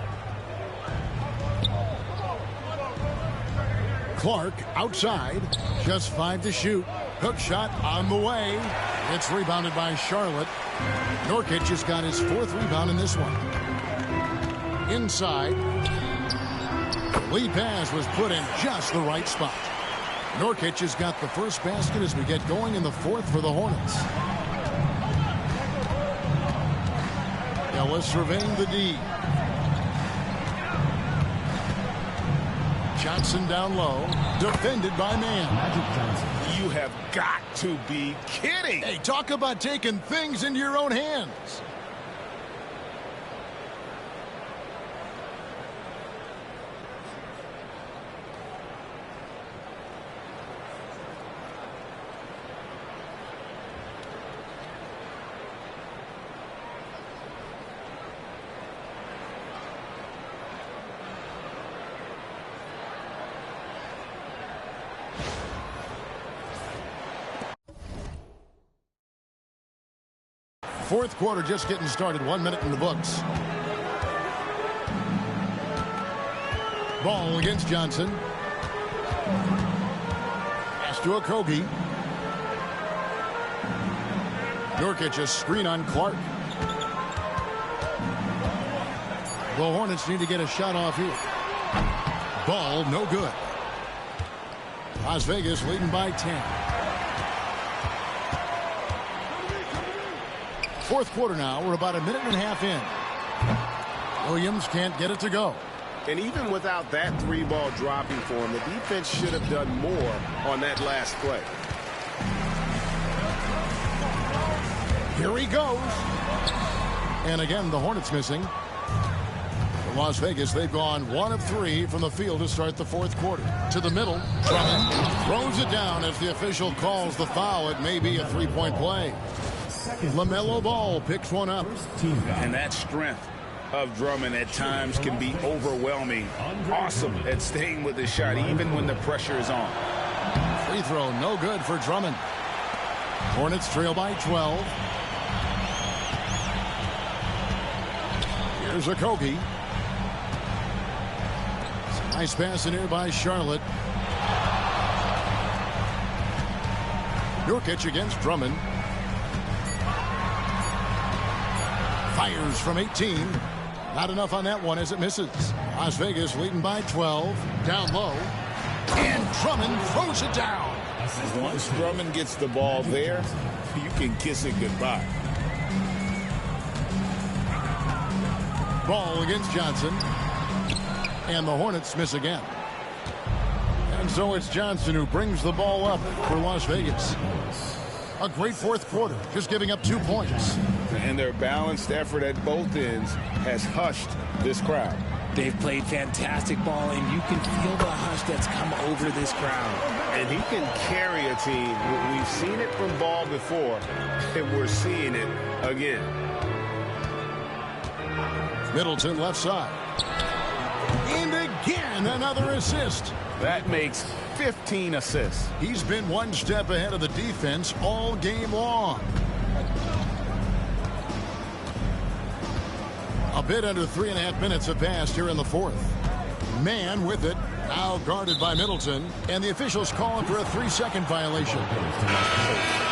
Clark outside. Just 5 to shoot. Hook shot on the way. It's rebounded by Charlotte. Nurkic has got his 4th rebound in this one. Inside. Lead pass was put in just the right spot. Nurkic has got the first basket as we get going in the 4th for the Hornets. Ellis surveying the D. Johnson down low, defended by Mann. You You have got to be kidding. Hey, talk about taking things into your own hands. Fourth quarter just getting started. 1 minute in the books. Ball against Johnson. Pass to Okogie. Nurkic a screen on Clark. The Hornets need to get a shot off here. Ball no good. Las Vegas leading by 10. Fourth quarter now. We're about a minute and a half in. Williams can't get it to go. And even without that three-ball dropping for him, the defense should have done more on that last play. Here he goes. And again, the Hornets missing. For Las Vegas, they've gone 1 of 3 from the field to start the fourth quarter. To the middle. Drummond throws it down as the official calls the foul. It may be a three-point play. LaMelo Ball picks one up. And that strength of Drummond at times can be overwhelming. Awesome at staying with his shot even when the pressure is on. Free throw no good for Drummond. Hornets trail by 12. Here's Okogie. Nice pass in here by Charlotte. Nurkic against Drummond. Fires from 18. Not enough on that one as it misses. Las Vegas leading by 12. Down low. And Drummond throws it down. Once Drummond gets the ball there, you can kiss it goodbye. Ball against Johnson. And the Hornets miss again. And so it's Johnson who brings the ball up for Las Vegas. A great fourth quarter, just giving up 2 points. And their balanced effort at both ends has hushed this crowd. They've played fantastic ball, and you can feel the hush that's come over this crowd. And he can carry a team. We've seen it from Ball before, and we're seeing it again. Middleton left side. And again, another assist. That makes 15 assists. He's been one step ahead of the defense all game long. A bit under 3.5 minutes have passed here in the fourth. Man with it, now guarded by Middleton, and the officials calling for a 3-second violation.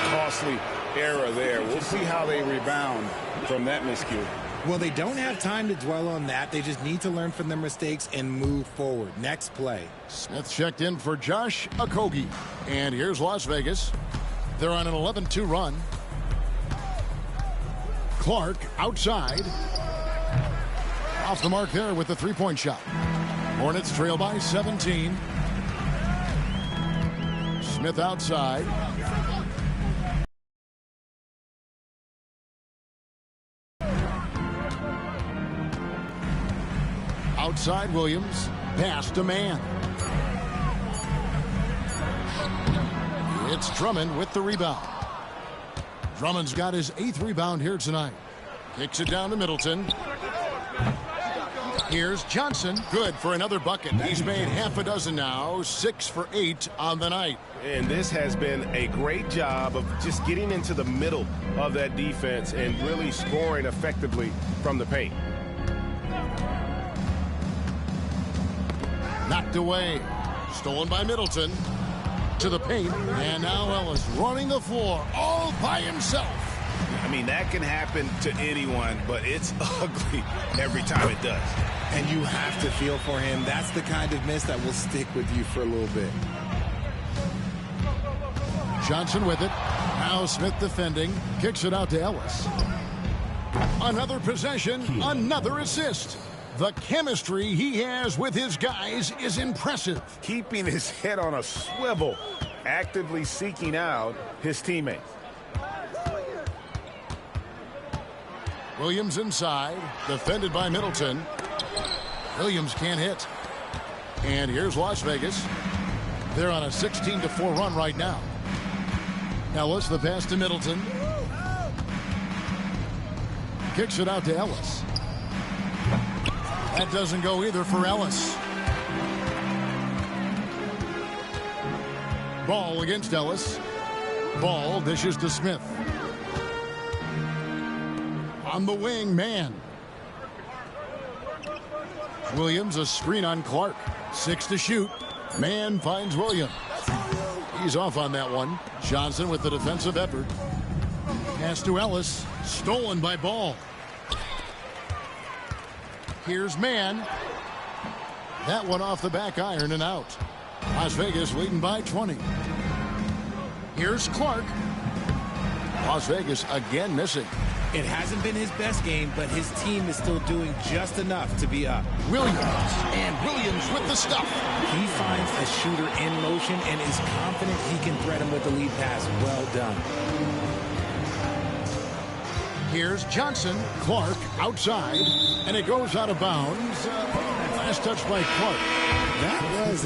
Costly error there. We'll see how they rebound from that miscue. Well, they don't have time to dwell on that. They just need to learn from their mistakes and move forward. Next play. Smith checked in for Josh Okogie. And here's Las Vegas. They're on an 11-2 run. Clark outside. Off the mark there with the three-point shot. Hornets trail by 17. Smith outside. Outside Williams. Pass to Man. It's Drummond with the rebound. Drummond's got his 8th rebound here tonight. Kicks it down to Middleton. Here's Johnson. Good for another bucket. He's made half a dozen now. 6 for 8 on the night. And this has been a great job of just getting into the middle of that defense and really scoring effectively from the paint. Knocked away. Stolen by Middleton. To the paint. And now Ellis running the floor all by himself. I mean, that can happen to anyone, but it's ugly every time it does. And you have to feel for him. That's the kind of miss that will stick with you for a little bit. Johnson with it. Now Smith defending. Kicks it out to Ellis. Another possession. Another assist. The chemistry he has with his guys is impressive. Keeping his head on a swivel actively seeking out his teammates. Williams inside, defended by Middleton. Williams can't hit. And here's Las Vegas. They're on a 16-4 run right now. Ellis, the pass to Middleton. Kicks it out to Ellis. That doesn't go either for Ellis. Ball against Ellis. Ball dishes to Smith. On the wing, man. Williams, a screen on Clark. 6 to shoot. Man finds Williams. He's off on that one. Johnson with the defensive effort. Pass to Ellis. Stolen by Ball. Here's Man. That one off the back iron and out. Las Vegas leading by 20. Here's Clark. Las Vegas again missing. It hasn't been his best game, but his team is still doing just enough to be up. Williams, and Williams with the stuff. He finds a shooter in motion and is confident he can thread him with the lead pass. Well done. Here's Johnson. Clark outside, and it goes out of bounds. Last touch by Clark. That was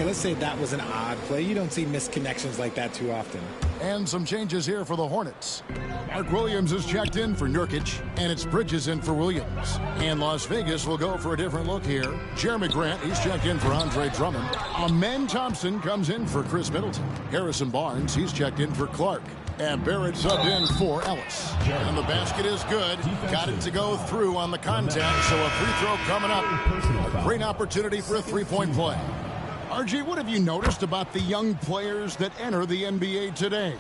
let's say that was an odd play. You don't see missed connections like that too often. And some changes here for the Hornets. Mark Williams is checked in for Nurkic, and it's Bridges in for Williams. And Las Vegas will go for a different look here. Jeremy Grant, he's checked in for Andre Drummond. Amen Thompson comes in for Chris Middleton. Harrison Barnes, he's checked in for Clark. And Barrett subbed in for Ellis. And the basket is good. Got it to go through on the contact, so a free throw coming up. A great opportunity for a three-point play. RG, what have you noticed about the young players that enter the NBA today?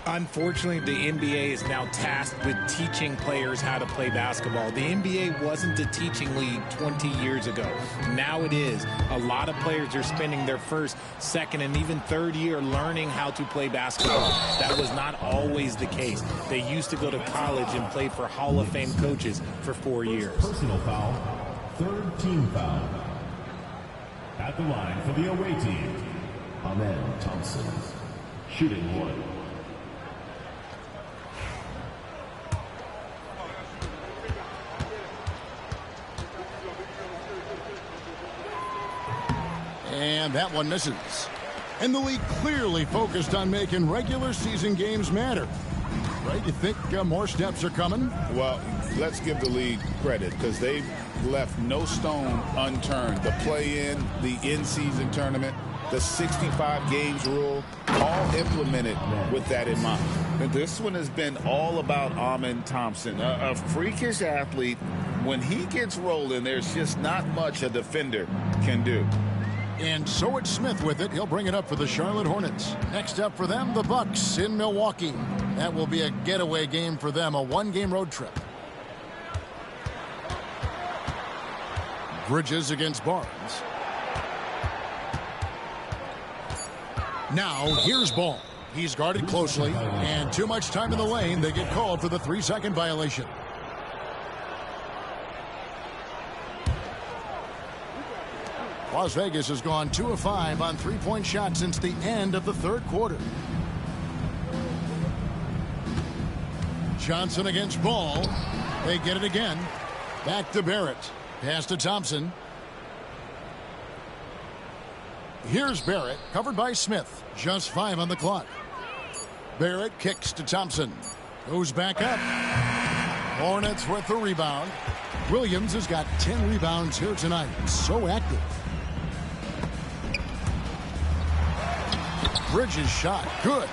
Unfortunately, the NBA is now tasked with teaching players how to play basketball. The NBA wasn't a teaching league 20 years ago. Now it is. A lot of players are spending their first, second, and even third year learning how to play basketball. That was not always the case. They used to go to college and play for Hall of Fame coaches for 4 years. Personal foul, third team foul. At the line for the away team, Amen Thompson, shooting one. And that one misses. And the league clearly focused on making regular season games matter. Right? You think more steps are coming? Well, let's give the league credit because they've left no stone unturned. The play-in, the in-season tournament, the 65 games rule, all implemented with that in mind. And this one has been all about Amen Thompson, a freakish athlete. When he gets rolling, there's just not much a defender can do. And so it's Smith with it. He'll bring it up for the Charlotte Hornets. Next up for them, the Bucks in Milwaukee. That will be a getaway game for them, a one-game road trip. Bridges against Barnes. Now, here's Ball. He's guarded closely, and too much time in the lane. They get called for the 3-second violation. Las Vegas has gone 2 of 5 on three-point shots since the end of the third quarter. Johnson against Ball. They get it again. Back to Barrett. Pass to Thompson. Here's Barrett, covered by Smith. Just 5 on the clock. Barrett kicks to Thompson. Goes back up. Hornets with the rebound. Williams has got 10 rebounds here tonight. So active. Bridges shot. Good.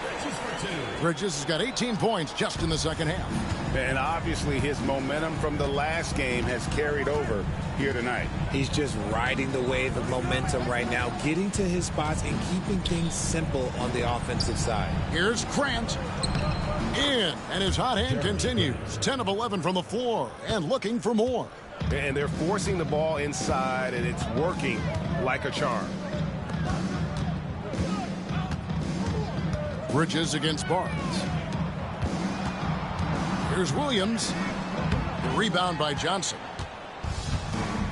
Bridges has got 18 points just in the second half. And obviously his momentum from the last game has carried over here tonight. He's just riding the wave of momentum right now, getting to his spots and keeping things simple on the offensive side. Here's Grant. In, and his hot hand continues. 10 of 11 from the floor and looking for more. And they're forcing the ball inside, and it's working like a charm. Bridges against Barnes. Here's Williams. Rebound by Johnson.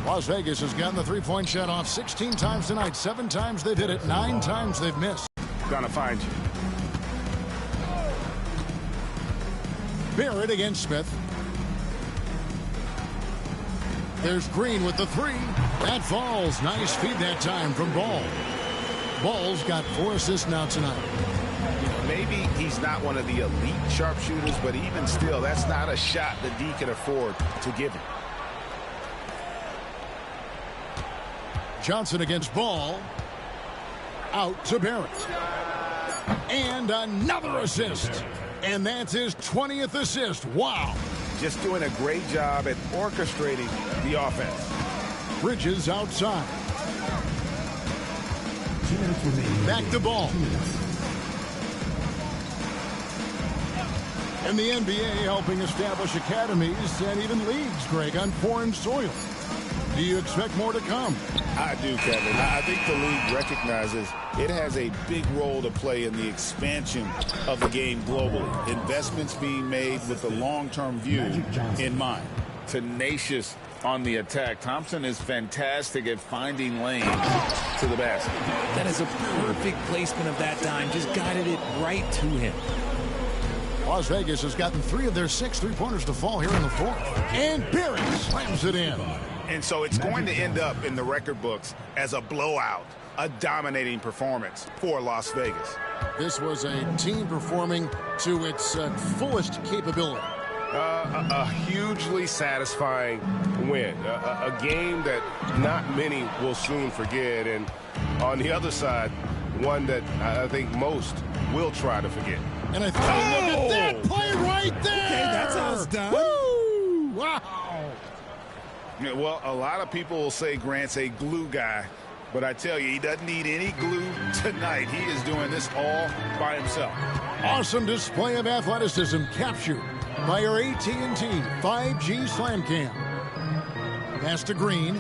Las Vegas has gotten the three-point shot off 16 times tonight. 7 times they've hit it. 9 times they've missed. going to find you. Barrett against Smith. There's Green with the three. That falls. Nice feed that time from Ball. Ball's got 4 assists now tonight. Maybe he's not one of the elite sharpshooters, but even still, that's not a shot that D can afford to give him. Johnson against Ball. Out to Barrett. And another assist. And that's his 20th assist. Wow. Just doing a great job at orchestrating the offense. Bridges outside. Back to Ball. And the NBA helping establish academies and even leagues, Greg, on foreign soil. Do you expect more to come? I do, Kevin. I think the league recognizes it has a big role to play in the expansion of the game globally. Investments being made with the long-term view in mind. Tenacious on the attack. Thompson is fantastic at finding lanes to the basket. That is a perfect placement of that dime. Just guided it right to him. Las Vegas has gotten 3 of their 6 three-pointers to fall here in the fourth. And Barrett slams it in. And so it's going to end up in the record books as a blowout, a dominating performance for Las Vegas. This was a team performing to its fullest capability. A hugely satisfying win. A game that not many will soon forget. And on the other side, one that I think most will try to forget. And I think look at that play right there. Okay, that's how it's done. Woo! Wow. Yeah, well, a lot of people will say Grant's a glue guy, but I tell you, he doesn't need any glue tonight. He is doing this all by himself. Awesome display of athleticism captured by our AT&T 5G Slam Cam. Pass to Green.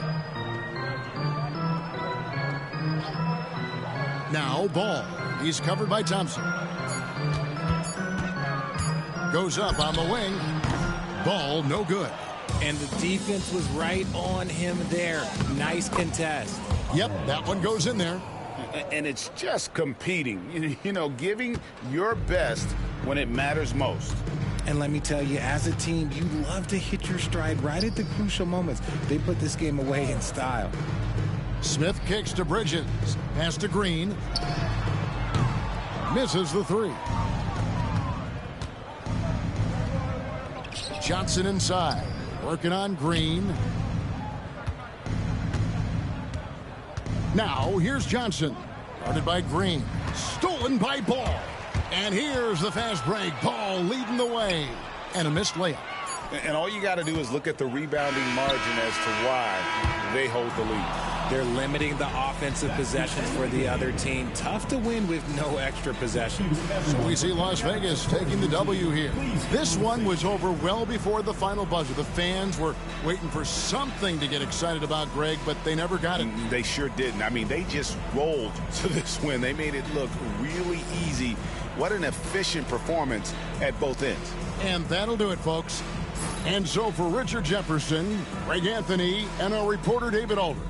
Now Ball. He's covered by Thompson. Goes up on the wing. Ball no good. And the defense was right on him there. Nice contest. Yep, that one goes in there. And it's just competing, you know, giving your best when it matters most. And let me tell you, as a team, you love to hit your stride right at the crucial moments. They put this game away in style. Smith kicks to Bridges. Pass to Green. Misses the three. Johnson inside. Working on Green. Now, here's Johnson. Guarded by Green. Stolen by Ball. And here's the fast break. Ball leading the way. And a missed layup. And all you got to do is look at the rebounding margin as to why they hold the lead. They're limiting the offensive possessions for the other team. Tough to win with no extra possessions. So we see Las Vegas taking the W here. This one was over well before the final buzzer. The fans were waiting for something to get excited about, Greg, but they never got it. They sure didn't. I mean, they just rolled to this win. They made it look really easy. What an efficient performance at both ends. And that'll do it, folks. And so for Richard Jefferson, Greg Anthony, and our reporter David Aldridge,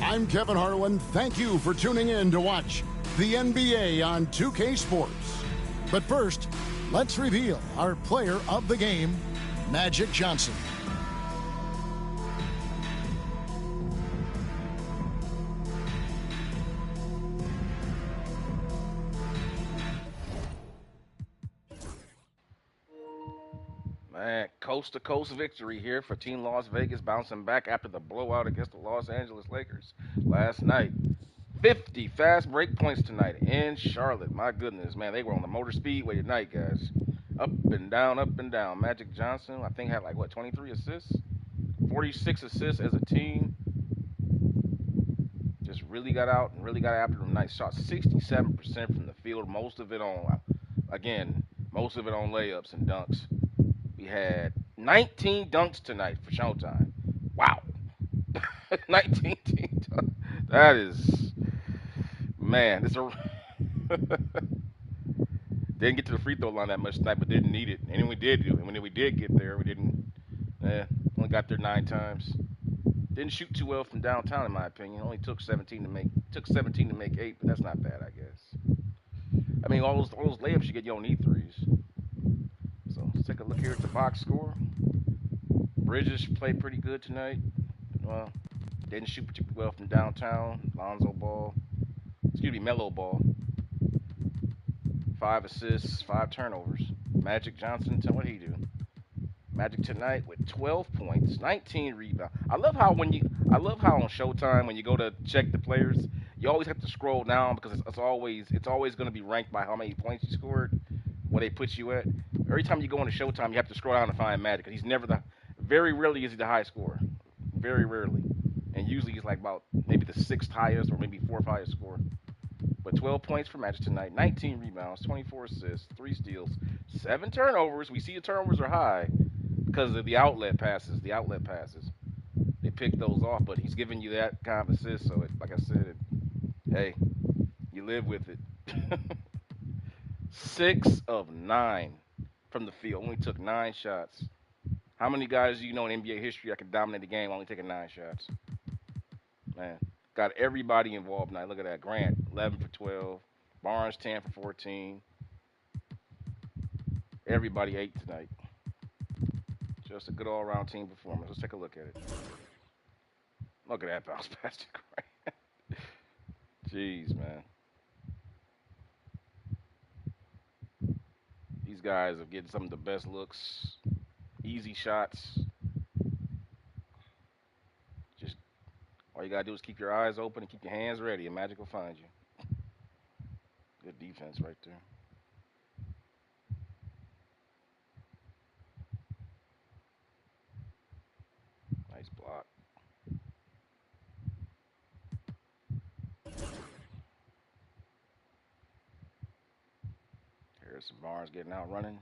I'm Kevin Harlan. Thank you for tuning in to watch the NBA on 2K Sports. But first, let's reveal our player of the game, Magic Johnson. Man, coast-to-coast victory here for Team Las Vegas, bouncing back after the blowout against the Los Angeles Lakers last night. 50 fast break points tonight in Charlotte. My goodness, man, they were on the motor speedway tonight, guys. Up and down, up and down. Magic Johnson, I think, had like, 23 assists? 46 assists as a team. Just really got out and really got after them. Nice shot. 67% from the field, most of it on layups and dunks. We had 19 dunks tonight for Showtime. Wow. 19 dunks. That is, man, it's a didn't get to the free throw line that much tonight, but didn't need it. And when we did do it, when we did get there, we didn't, only got there 9 times. Didn't shoot too well from downtown, in my opinion. Only took 17 to make 8, but that's not bad, I guess. I mean, all those layups you get, you don't need threes. So let's take a look here at the box score. Bridges played pretty good tonight. Well, didn't shoot particularly well from downtown. Melo Ball. 5 assists, 5 turnovers. Magic Johnson, what he do? Magic tonight with 12 points, 19 rebounds. I love how on Showtime when you go to check the players, you always have to scroll down because it's always going to be ranked by how many points you scored, where they put you at. Every time you go into Showtime, you have to scroll down to find Magic because very rarely is he the high scorer, very rarely, and usually he's like about maybe the 6th highest or maybe 4th highest scorer. But 12 points for Magic tonight, 19 rebounds, 24 assists, 3 steals, 7 turnovers. We see the turnovers are high because of the outlet passes. They pick those off, but he's giving you that kind of assist. So, like I said, hey, you live with it. 6 of 9 from the field. Only took 9 shots. How many guys do you know in NBA history that can dominate the game only taking 9 shots? Man, got everybody involved now. Look at that. Grant, 11 for 12. Barnes, 10 for 14. Everybody 8 tonight. Just a good all-around team performance. Let's take a look at it. Look at that bounce pass to Grant. Jeez, man. These guys are getting some of the best looks, easy shots. Just all you gotta do is keep your eyes open and keep your hands ready, and Magic will find you. Good defense right there. Nice block. Harrison Barnes getting out running.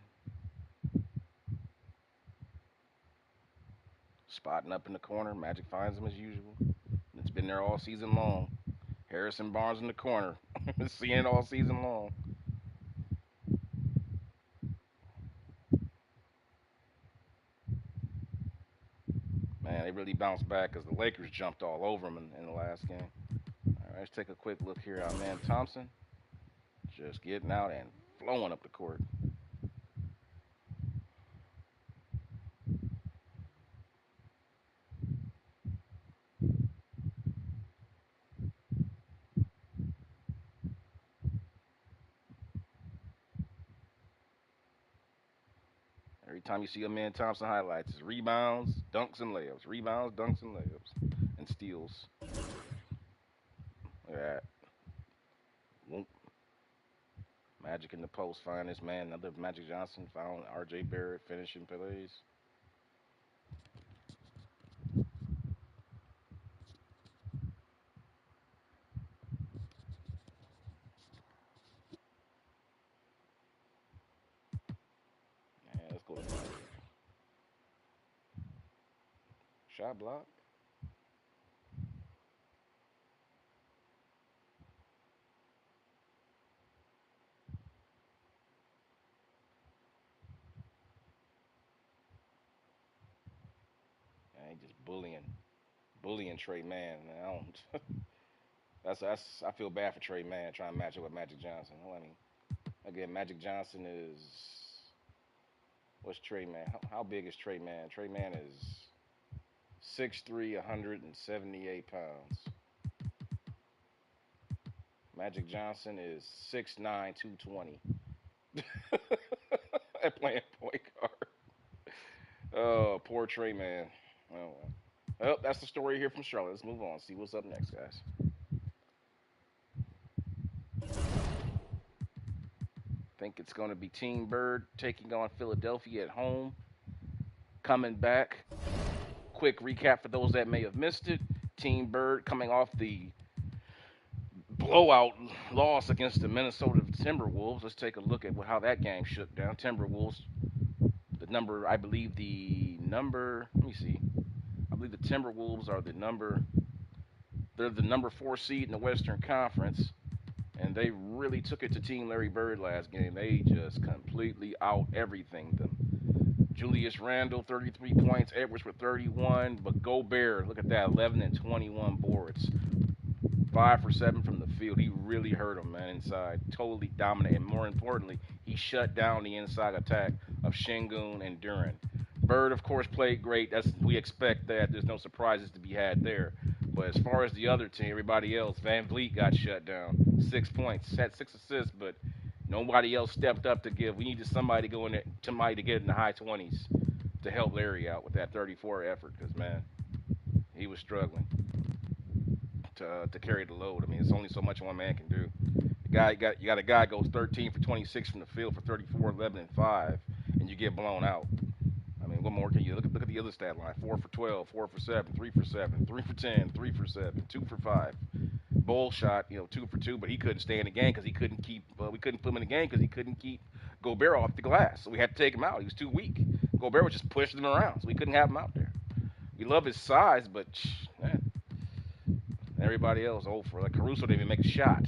Spotting up in the corner. Magic finds him as usual. It's been there all season long. Harrison Barnes in the corner. Seeing it all season long. Man, they really bounced back because the Lakers jumped all over them in the last game. All right, let's take a quick look here at man Thompson. Just getting out and flowing up the court. Every time you see a man Thompson highlights, it's rebounds, dunks, and layups. Rebounds, dunks, and layups. And steals. Look at that. Whoop. Magic in the post, find this man. Another Magic Johnson, found R.J. Barrett finishing plays. Yeah, let's go to Magic. Shot block. Yeah, he just bullying Trey Mann. I don't. I feel bad for Trey Mann trying to match up with Magic Johnson. Well, I mean, again, Magic Johnson is. What's Trey Mann? How big is Trey Mann? Trey Mann is 6'3", 178 pounds. Magic Johnson is 6'9", 220. At playing point guard. Oh, poor Trey Mann. Oh, well. Well, that's the story here from Charlotte. Let's move on. See what's up next, guys. Think it's going to be Team Bird taking on Philadelphia at home. Coming back. Quick recap for those that may have missed it. Team Bird coming off the blowout loss against the Minnesota Timberwolves. Let's take a look at how that game shook down. Timberwolves, let me see. I believe the Timberwolves are they're the number 4 seed in the Western Conference. And they really took it to Team Larry Bird last game. They just completely out-everything them. Julius Randle, 33 points. Edwards with 31. But Gobert, look at that, 11 and 21 boards. 5 for 7 from the field. He really hurt him, man, inside. Totally dominant. And more importantly, he shut down the inside attack of Şengün and Duran. Bird, of course, played great. We expect that. There's no surprises to be had there. But as far as the other team, everybody else, Van Vliet got shut down. 6 points. Had 6 assists, but nobody else stepped up to give. We needed somebody to go in there, somebody to get in the high 20s to help Larry out with that 34 effort because, man, he was struggling to carry the load. I mean, it's only so much one man can do. You got a guy goes 13 for 26 from the field for 34, 11, and 5, and you get blown out. I mean, what more can you look at the other stat line? 4 for 12, 4 for 7, 3 for 7, 3 for 10, 3 for 7, 2 for 5. Bull shot, 2 for 2, but he couldn't stay in the game because he couldn't keep. We couldn't put him in the game because he couldn't keep Gobert off the glass. So we had to take him out. He was too weak. Gobert was just pushing him around, so we couldn't have him out there. We love his size, but man, everybody else 0 for. Like Caruso didn't even make a shot.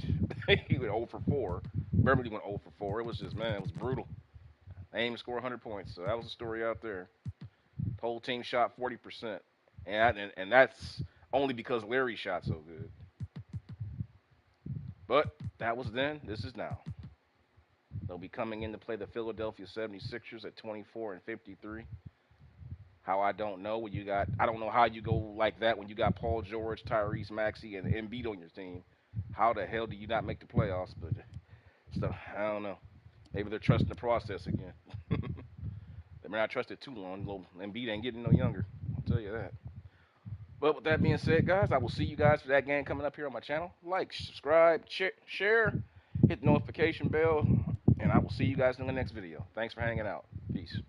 He went 0 for 4. Beverly went 0 for 4. It was just, man, it was brutal. They aimed to score 100 points, so that was the story out there. The whole team shot 40%, and that's only because Larry shot so good. But that was then. This is now. They'll be coming in to play the Philadelphia 76ers at 24 and 53. How I don't know I don't know how you go like that when you got Paul George, Tyrese Maxey, and Embiid on your team. How the hell do you not make the playoffs? But I don't know. Maybe they're trusting the process again. They may not trust it too long. Little Embiid ain't getting no younger. I'll tell you that. But with that being said, guys, I will see you guys for that game coming up here on my channel. Like, subscribe, share, hit the notification bell, and I will see you guys in the next video. Thanks for hanging out. Peace.